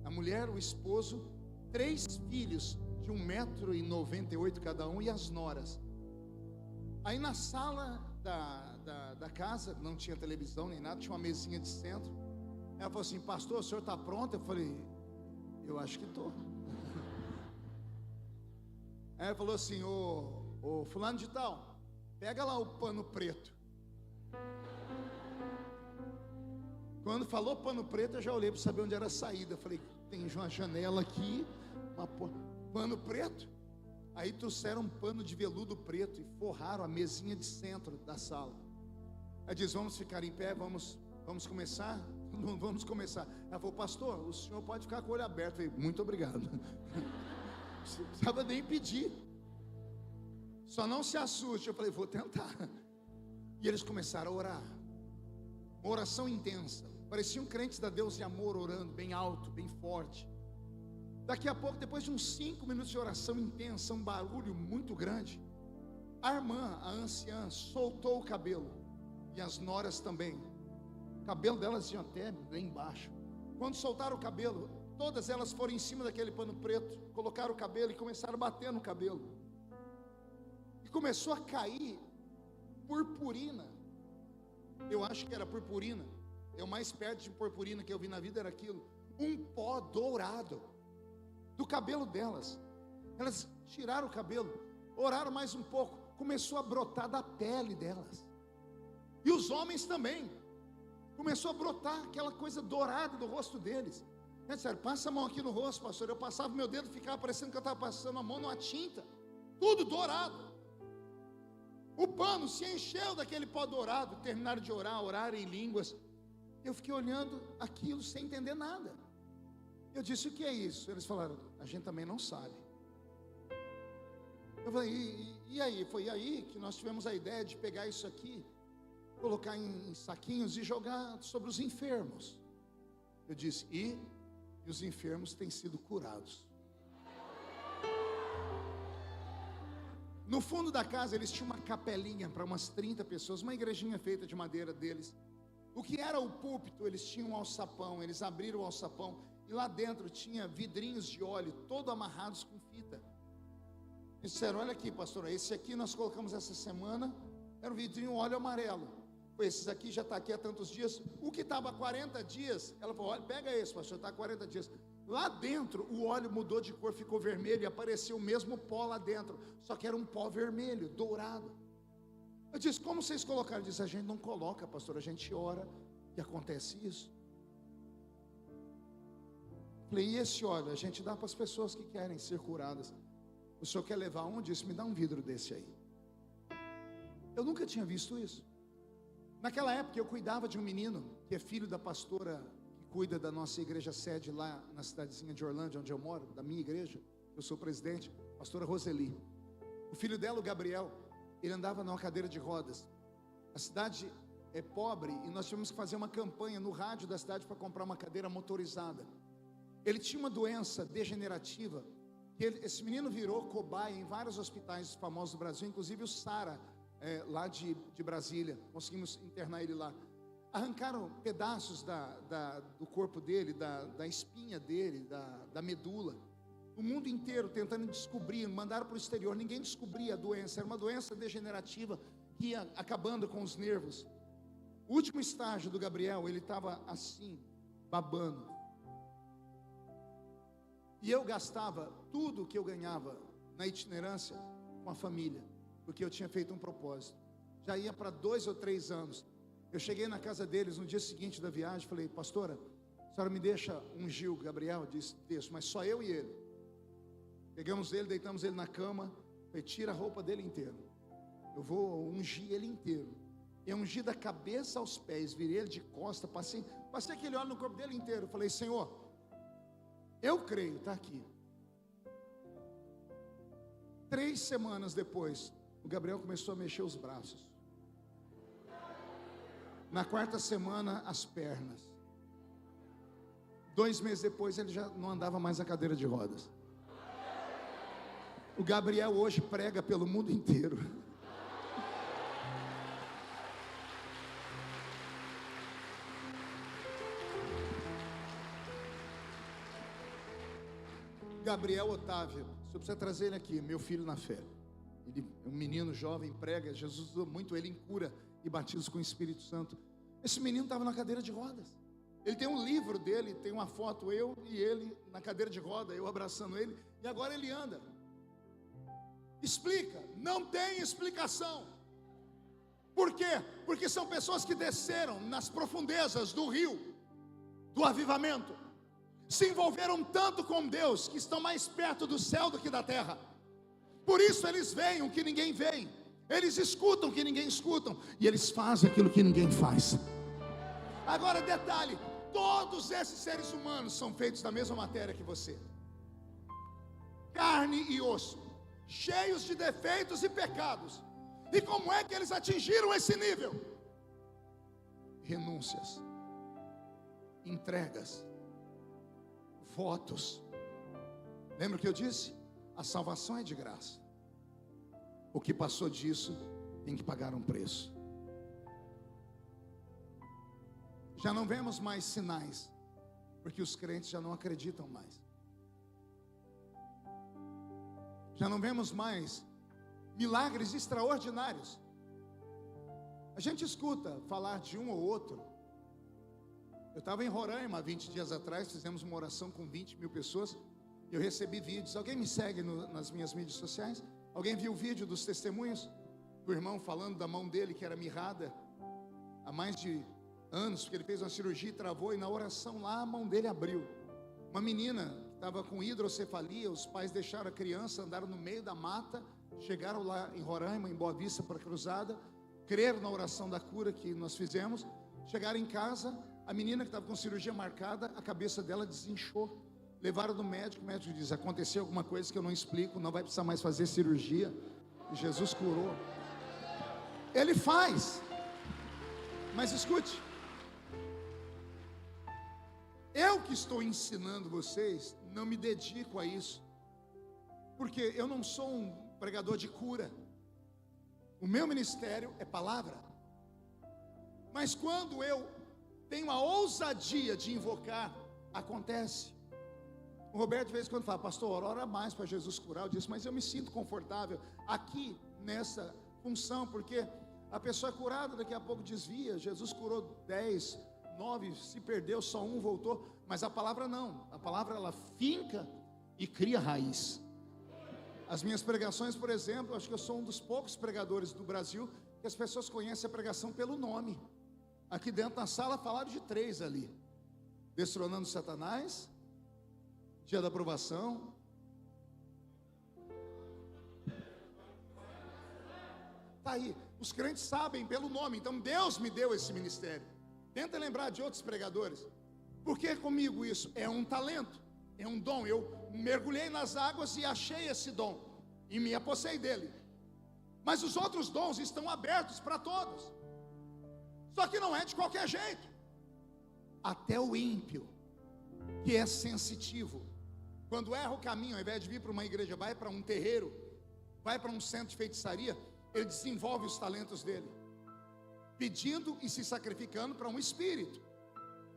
A mulher, o esposo, 3 filhos de 1,98 m cada um e as noras. Aí na sala da casa, não tinha televisão nem nada, tinha uma mesinha de centro. Ela falou assim, pastor, o senhor está pronto? Eu falei, eu acho que estou. Aí ela falou assim, ô fulano de tal, pega lá o pano preto. Quando falou pano preto, eu já olhei para saber onde era a saída. Eu falei, tem uma janela aqui, pano preto. Aí trouxeram um pano de veludo preto e forraram a mesinha de centro da sala. Aí diz, vamos ficar em pé, vamos começar? Não vamos começar. Ela falou, pastor, o senhor pode ficar com o olho aberto. Eu falei, muito obrigado. Não precisava nem pedir. Só não se assuste. Eu falei, vou tentar. E eles começaram a orar. Uma oração intensa. Pareciam crentes da Deus de amor orando, bem alto, bem forte. Daqui a pouco, depois de uns 5 minutos de oração intensa, um barulho muito grande, a irmã, a anciã, soltou o cabelo. E as noras também. O cabelo delas tinha até lá embaixo. Quando soltaram o cabelo, todas elas foram em cima daquele pano preto, colocaram o cabelo e começaram a bater no cabelo. E começou a cair purpurina. Eu acho que era purpurina. O mais perto de purpurina que eu vi na vida era aquilo. Um pó dourado do cabelo delas. Elas tiraram o cabelo, oraram mais um pouco, começou a brotar da pele delas. E os homens também. Começou a brotar aquela coisa dourada do rosto deles. É sério, passa a mão aqui no rosto, pastor. Eu passava o meu dedo, ficava parecendo que eu estava passando a mão numa tinta. Tudo dourado. O pano se encheu daquele pó dourado. Terminaram de orar em línguas. Eu fiquei olhando aquilo sem entender nada. Eu disse, o que é isso? Eles falaram, a gente também não sabe. Eu falei, e aí? Foi aí que nós tivemos a ideia de pegar isso aqui, colocar em saquinhos e jogar sobre os enfermos. Eu disse, e os enfermos têm sido curados. No fundo da casa eles tinham uma capelinha para umas 30 pessoas, uma igrejinha feita de madeira deles. O que era o púlpito, eles tinham um alçapão, eles abriram o alçapão e lá dentro tinha vidrinhos de óleo, todo amarrados com fita. Eles disseram, olha aqui pastor, esse aqui nós colocamos essa semana, era um vidrinho óleo amarelo. Esses aqui já está aqui há tantos dias. O que estava há 40 dias, ela falou, olha, pega esse pastor, está há 40 dias. Lá dentro o óleo mudou de cor, ficou vermelho e apareceu o mesmo pó lá dentro, só que era um pó vermelho, dourado. Eu disse, como vocês colocaram? Ele disse, a gente não coloca pastor, a gente ora e acontece isso. Falei, e esse óleo? A gente dá para as pessoas que querem ser curadas. O senhor quer levar um? Disse, me dá um vidro desse aí. Eu nunca tinha visto isso. Naquela época eu cuidava de um menino que é filho da pastora que cuida da nossa igreja sede lá na cidadezinha de Orlândia, onde eu moro, da minha igreja. Eu sou presidente, pastora Roseli. O filho dela, o Gabriel, ele andava numa cadeira de rodas. A cidade é pobre e nós tivemos que fazer uma campanha no rádio da cidade para comprar uma cadeira motorizada. Ele tinha uma doença degenerativa que esse menino virou cobaia em vários hospitais famosos do Brasil, inclusive o Sara, lá de Brasília. Conseguimos internar ele lá. Arrancaram pedaços do corpo dele, da espinha dele, da medula. o mundo inteiro tentando descobrir, mandaram para o exterior, ninguém descobria a doença, era uma doença degenerativa que ia acabando com os nervos. O último estágio do Gabriel, ele estava assim, babando. E eu gastava tudo que eu ganhava na itinerância com a família, porque eu tinha feito um propósito. Já ia para 2 ou 3 anos. Eu cheguei na casa deles no dia seguinte da viagem, falei: pastora, a senhora me deixa ungir o Gabriel? Disse: deixa, mas só eu e ele. Pegamos ele, deitamos ele na cama, falei: tira a roupa dele inteiro, eu vou ungir ele inteiro. Eu ungi da cabeça aos pés, virei ele de costa, passei aquele óleo no corpo dele inteiro. Falei: Senhor, eu creio, está aqui. 3 semanas depois, o Gabriel começou a mexer os braços. Na 4ª semana, as pernas. 2 meses depois, ele já não andava mais na cadeira de rodas. O Gabriel hoje prega pelo mundo inteiro. Gabriel Otávio, você precisa trazer ele aqui, meu filho na fé. Ele é um menino jovem, prega, Jesus usou muito ele em cura e batismo com o Espírito Santo. Esse menino estava na cadeira de rodas. Ele tem um livro dele, tem uma foto, eu e ele na cadeira de roda, eu abraçando ele, e agora ele anda. Explica, não tem explicação. Por quê? Porque são pessoas que desceram nas profundezas do rio, do avivamento, se envolveram tanto com Deus, que estão mais perto do céu do que da terra. Por isso eles veem o que ninguém vê, eles escutam o que ninguém escuta, e eles fazem aquilo que ninguém faz. Agora detalhe, todos esses seres humanos são feitos da mesma matéria que você, carne e osso, cheios de defeitos e pecados. E como é que eles atingiram esse nível? Renúncias, entregas, votos. Lembra o que eu disse? A salvação é de graça. O que passou disso tem que pagar um preço. Já não vemos mais sinais, porque os crentes já não acreditam mais. Já não vemos mais milagres extraordinários. A gente escuta falar de um ou outro. Eu estava em Roraima 20 dias atrás, fizemos uma oração com 20 mil pessoas. Eu recebi vídeos. Alguém me segue nas minhas mídias sociais? Alguém viu o vídeo dos testemunhos? Do irmão falando da mão dele que era mirrada há mais de anos, porque ele fez uma cirurgia e travou, e na oração lá a mão dele abriu. Uma menina que estava com hidrocefalia, os pais deixaram a criança, andaram no meio da mata, chegaram lá em Roraima, em Boa Vista para a cruzada, creram na oração da cura que nós fizemos, chegaram em casa, a menina que estava com cirurgia marcada, a cabeça dela desinchou, levaram no médico, o médico diz: aconteceu alguma coisa que eu não explico, não vai precisar mais fazer cirurgia. E Jesus curou. Ele faz. Mas escute, eu que estou ensinando vocês, não me dedico a isso, porque eu não sou um pregador de cura. O meu ministério é palavra. Mas quando eu tenho a ousadia de invocar, acontece. O Roberto de vez em quando fala: pastor, ora mais para Jesus curar. Eu disse: mas eu me sinto confortável aqui nessa função, porque a pessoa é curada, daqui a pouco desvia. Jesus curou 10, 9, se perdeu, só um voltou. Mas a palavra não, a palavra ela finca e cria raiz. As minhas pregações, por exemplo, acho que eu sou um dos poucos pregadores do Brasil que as pessoas conhecem a pregação pelo nome. Aqui dentro da sala falaram de 3 ali: destronando Satanás, dia da aprovação, está aí. Os crentes sabem pelo nome. Então Deus me deu esse ministério. Tenta lembrar de outros pregadores. Por que comigo isso? É um talento, é um dom. Eu mergulhei nas águas e achei esse dom e me apossei dele. Mas os outros dons estão abertos para todos. Só que não é de qualquer jeito. Até o ímpio, que é sensitivo, quando erra o caminho, ao invés de vir para uma igreja, vai para um terreiro, vai para um centro de feitiçaria, ele desenvolve os talentos dele, pedindo e se sacrificando para um espírito.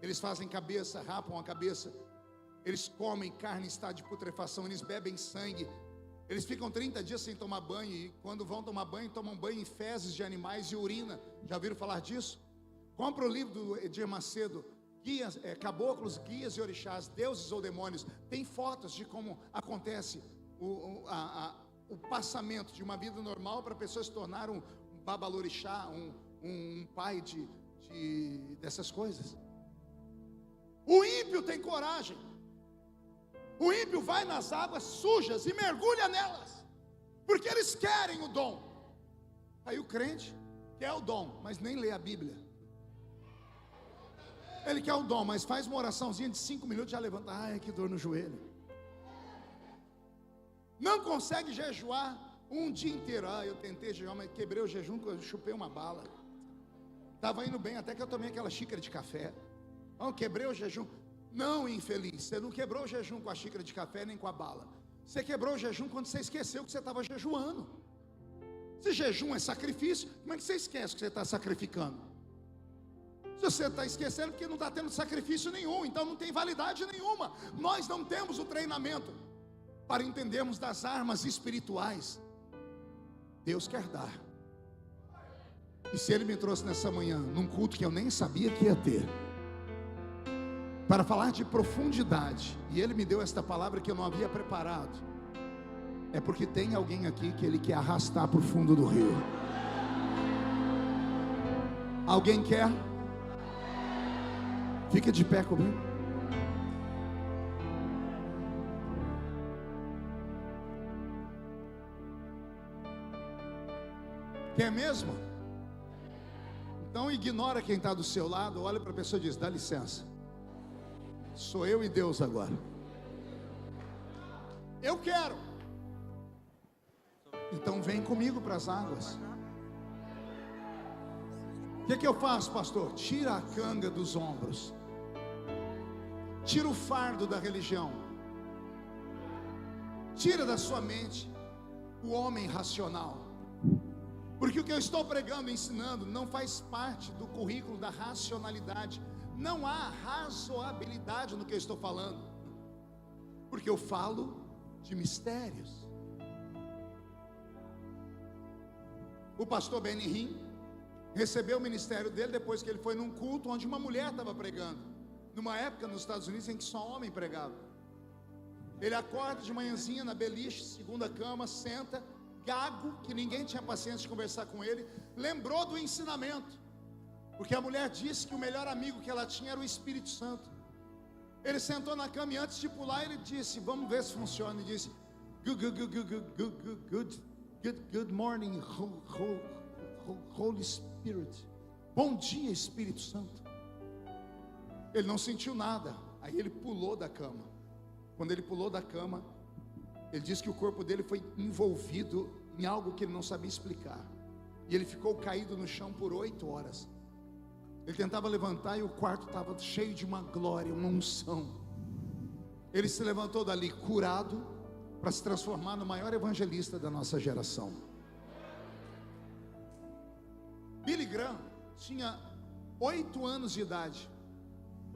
Eles fazem cabeça, rapam a cabeça. eles comem carne em estado de putrefação, eles bebem sangue, eles ficam 30 dias sem tomar banho, e quando vão tomar banho, tomam banho em fezes de animais e urina. Já ouviram falar disso? Compra o livro do Edir Macedo, Guias, Caboclos, Guias e Orixás, Deuses ou Demônios. Tem fotos de como acontece o passamento de uma vida normal para a pessoa se tornar um babalorixá, um pai dessas coisas. O ímpio tem coragem. O ímpio vai nas águas sujas e mergulha nelas, porque eles querem o dom. Aí o crente quer o dom, mas nem lê a Bíblia. Ele quer o dom, mas faz uma oraçãozinha de 5 minutos, já levanta. Ai, que dor no joelho. Não consegue jejuar um dia inteiro. Eu tentei jejuar, mas quebrei o jejum, eu chupei uma bala. Estava indo bem, até que eu tomei aquela xícara de café. Quebrei o jejum. Não, infeliz, você não quebrou o jejum com a xícara de café nem com a bala. Você quebrou o jejum quando você esqueceu que você estava jejuando. Se jejum é sacrifício, como é que você esquece que você está sacrificando? Se você está esquecendo, porque não está tendo sacrifício nenhum, então não tem validade nenhuma. Nós não temos o treinamento para entendermos das armas espirituais. Deus quer dar. E se Ele me trouxe nessa manhã, num culto que eu nem sabia que ia ter, para falar de profundidade, e Ele me deu esta palavra que eu não havia preparado, é porque tem alguém aqui que Ele quer arrastar para o fundo do rio. Alguém quer? Fica de pé comigo. Quer mesmo? Então ignora quem está do seu lado, olha para a pessoa e diz: dá licença, sou eu e Deus agora. Eu quero. Então vem comigo para as águas. O que eu faço, pastor? Tira a canga dos ombros, tira o fardo da religião, tira da sua mente o homem racional, porque o que eu estou pregando e ensinando não faz parte do currículo da racionalidade. Não há razoabilidade no que eu estou falando, porque eu falo de mistérios. O pastor Benny Hinn recebeu o ministério dele depois que ele foi num culto onde uma mulher estava pregando, numa época nos Estados Unidos em que só homem pregava. Ele acorda de manhãzinha na beliche, segunda cama, senta, gago, que ninguém tinha paciência de conversar com ele, lembrou do ensinamento, porque a mulher disse que o melhor amigo que ela tinha era o Espírito Santo. Ele sentou na cama e antes de pular ele disse: vamos ver se funciona. E disse: good morning, Holy Spirit. Bom dia, Espírito Santo. Ele não sentiu nada. Aí ele pulou da cama. Quando ele pulou da cama, ele disse que o corpo dele foi envolvido em algo que ele não sabia explicar, e ele ficou caído no chão por 8 horas. Ele tentava levantar e o quarto estava cheio de uma glória, uma unção. Ele se levantou dali curado, para se transformar no maior evangelista da nossa geração. Billy Graham tinha 8 anos de idade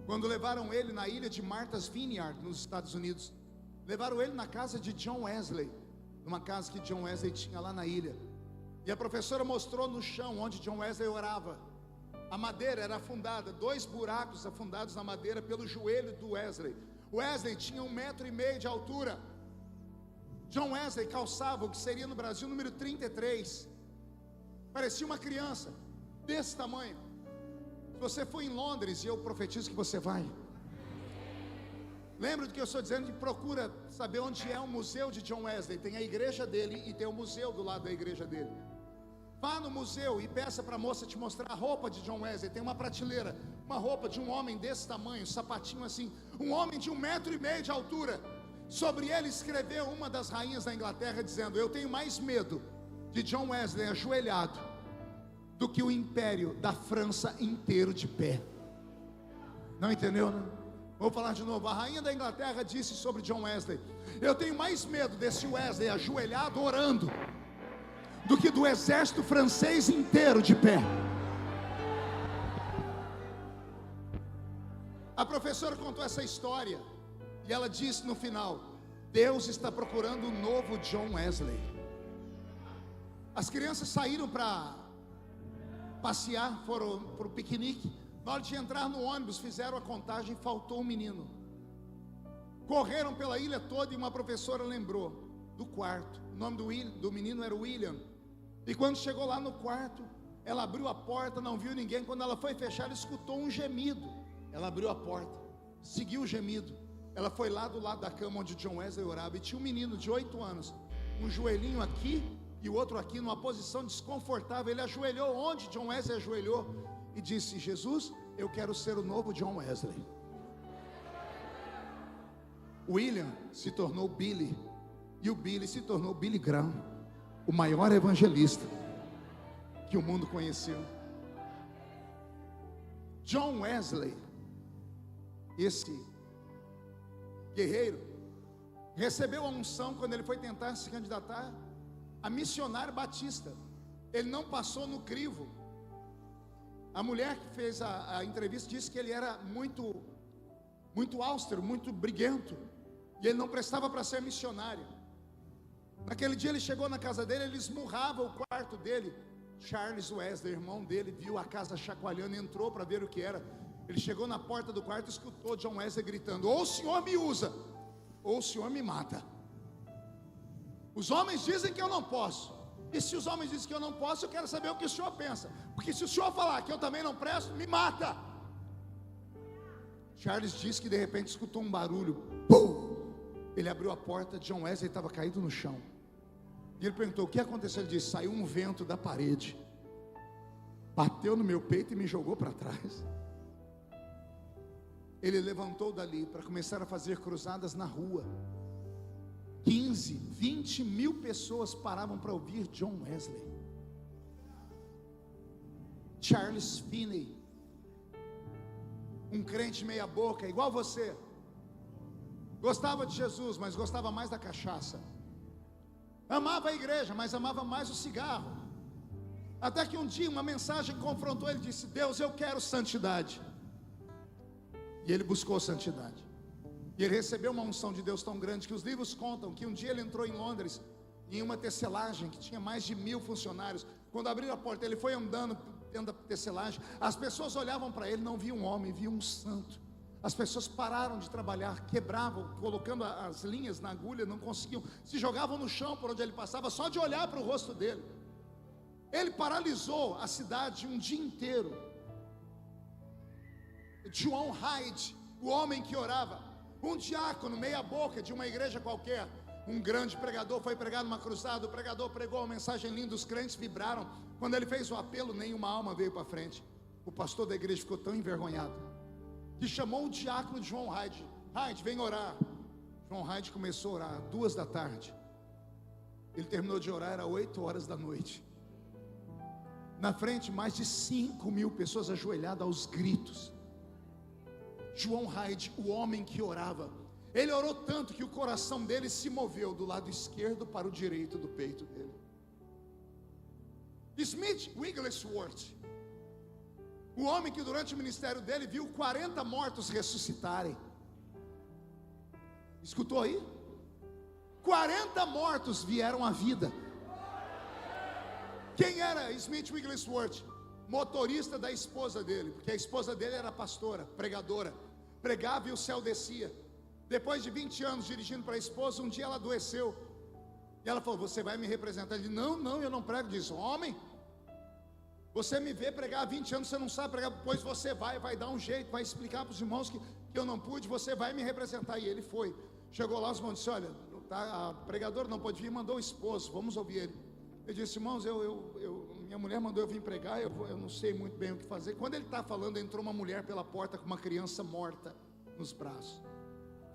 quando levaram ele na ilha de Martha's Vineyard, nos Estados Unidos. Levaram ele na casa de John Wesley, numa casa que John Wesley tinha lá na ilha. E a professora mostrou no chão onde John Wesley orava. A madeira era afundada, 2 buracos afundados na madeira pelo joelho do Wesley. Wesley tinha 1,5 metro de altura. John Wesley calçava o que seria no Brasil número 33. Parecia uma criança desse tamanho. Se você for em Londres, e eu profetizo que você vai, lembra do que eu estou dizendo? Que procura saber onde é o museu de John Wesley. Tem a igreja dele e tem o museu do lado da igreja dele. Vá no museu e peça para a moça te mostrar a roupa de John Wesley. Tem uma prateleira, uma roupa de um homem desse tamanho, sapatinho assim, um homem de 1,5 metro de altura. Sobre ele escreveu uma das rainhas da Inglaterra dizendo: eu tenho mais medo de John Wesley ajoelhado do que o império da França inteiro de pé. Não entendeu, né? Vou falar de novo. A rainha da Inglaterra disse sobre John Wesley: eu tenho mais medo desse Wesley ajoelhado orando do que do exército francês inteiro de pé. A professora contou essa história E ela disse no final: Deus está procurando um novo John Wesley. As crianças saíram para passear, foram para o piquenique. Na hora de entrar no ônibus, fizeram a contagem, faltou um menino. Correram pela ilha toda e uma professora lembrou do quarto. O nome do menino era William. E quando chegou lá no quarto, ela abriu a porta, não viu ninguém. Quando ela foi fechar, ela escutou um gemido. Ela abriu a porta, seguiu o gemido. Ela foi lá do lado da cama onde John Wesley orava, e tinha um menino de 8 anos, um joelhinho aqui e o outro aqui, numa posição desconfortável. Ele ajoelhou onde John Wesley ajoelhou e disse: Jesus, eu quero ser o novo John Wesley. William se tornou Billy, e o Billy se tornou Billy Graham, o maior evangelista que o mundo conheceu. John Wesley, esse guerreiro, recebeu a unção quando ele foi tentar se candidatar a missionário batista. Ele não passou no crivo. A mulher que fez a entrevista disse que ele era muito austero, muito briguento, e ele não prestava para ser missionário. Naquele dia ele chegou na casa dele, ele esmurrava o quarto dele. Charles Wesley, irmão dele, viu a casa chacoalhando, entrou para ver o que era. Ele chegou na porta do quarto e escutou John Wesley gritando: ou o senhor me usa, ou o senhor me mata. Os homens dizem que eu não posso, e se os homens dizem que eu não posso, eu quero saber o que o senhor pensa, porque se o senhor falar que eu também não presto, me mata. Charles disse que de repente escutou um barulho, pum! Ele abriu a porta, John Wesley estava caído no chão. E ele perguntou: o que aconteceu? Ele disse: saiu um vento da parede, bateu no meu peito e me jogou para trás. Ele levantou dali para começar a fazer cruzadas na rua. 15, 20 mil pessoas paravam para ouvir John Wesley. Charles Finney, um crente meia boca, igual você, gostava de Jesus, mas gostava mais da cachaça. Amava a igreja, mas amava mais o cigarro. Até que um dia uma mensagem confrontou ele, disse: Deus, eu quero santidade. E ele buscou santidade. E ele recebeu uma unção de Deus tão grande que os livros contam que um dia ele entrou em Londres, em uma tecelagem que tinha mais de 1000 funcionários. Quando abriram a porta, ele foi andando dentro da tecelagem. As pessoas olhavam para ele, não viam um homem, viam um santo. As pessoas pararam de trabalhar, quebravam, colocando as linhas na agulha, não conseguiam, se jogavam no chão por onde ele passava, só de olhar para o rosto dele. Ele paralisou a cidade um dia inteiro. John Hyde, o homem que orava, um diácono meia boca de uma igreja qualquer, um grande pregador, foi pregar numa cruzada. O pregador pregou uma mensagem linda, os crentes vibraram. Quando ele fez o apelo, nenhuma alma veio para frente. O pastor da igreja ficou tão envergonhado que chamou o diácono de John Hyde: Hyde, vem orar. John Hyde começou a orar 2 da tarde. Ele terminou de orar, era 8 horas da noite. Na frente, mais de 5 mil pessoas ajoelhadas aos gritos. John Hyde, o homem que orava, ele orou tanto que o coração dele se moveu do lado esquerdo para o direito do peito dele. Smith Wigglesworth, o homem que durante o ministério dele viu 40 mortos ressuscitarem. Escutou aí? 40 mortos vieram à vida. Quem era Smith Wigglesworth? Motorista da esposa dele, porque a esposa dele era pastora, pregadora, pregava e o céu descia. Depois de 20 anos dirigindo para a esposa, um dia ela adoeceu, e ela falou: você vai me representar? Ele disse: não, eu não prego disso. Homem, você me vê pregar há 20 anos, você não sabe pregar, pois você vai dar um jeito, vai explicar para os irmãos que eu não pude, você vai me representar. E ele foi, chegou lá, os irmãos disseram: olha, a pregadora não pode vir, mandou o esposo, vamos ouvir ele. Ele disse: irmãos, minha mulher mandou eu vir pregar, eu não sei muito bem o que fazer. Quando ele está falando, entrou uma mulher pela porta com uma criança morta nos braços.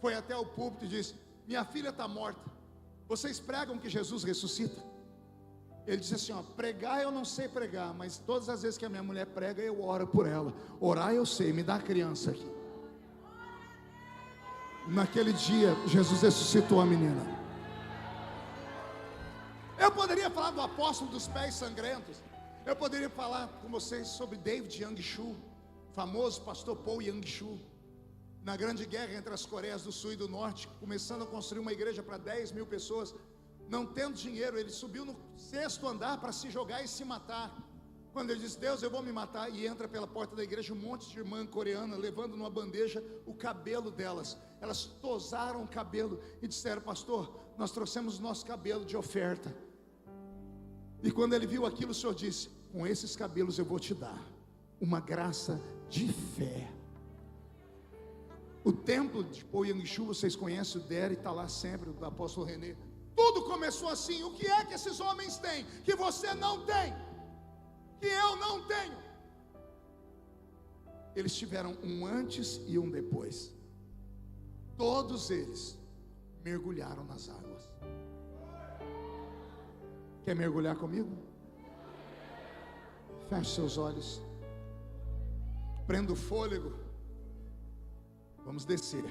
Foi até o púlpito e disse: minha filha está morta, vocês pregam que Jesus ressuscita? Ele disse assim: ó, pregar eu não sei pregar, mas todas as vezes que a minha mulher prega, eu oro por ela. Orar eu sei, me dá a criança aqui. Naquele dia, Jesus ressuscitou a menina. Eu poderia falar do apóstolo dos pés sangrentos. Eu poderia falar com vocês sobre David Young Shu, famoso pastor Paul Young Shu. na grande guerra entre as Coreias do Sul e do Norte, começando a construir uma igreja para 10 mil pessoas. Não tendo dinheiro, ele subiu no 6º andar para se jogar e se matar. Quando ele disse: Deus, eu vou me matar, e entra pela porta da igreja um monte de irmã coreana, levando numa bandeja o cabelo delas. Elas tosaram o cabelo e disseram: pastor, nós trouxemos nosso cabelo de oferta. E quando ele viu aquilo, o Senhor disse: com esses cabelos eu vou te dar uma graça de fé. O templo de Poyangishu, vocês conhecem, o Dere está lá sempre, o apóstolo Renê. Tudo começou assim. O que é que esses homens têm que você não tem, que eu não tenho? Eles tiveram um antes e um depois. Todos eles mergulharam nas águas. Quer mergulhar comigo? Feche seus olhos, prenda o fôlego. Vamos descer.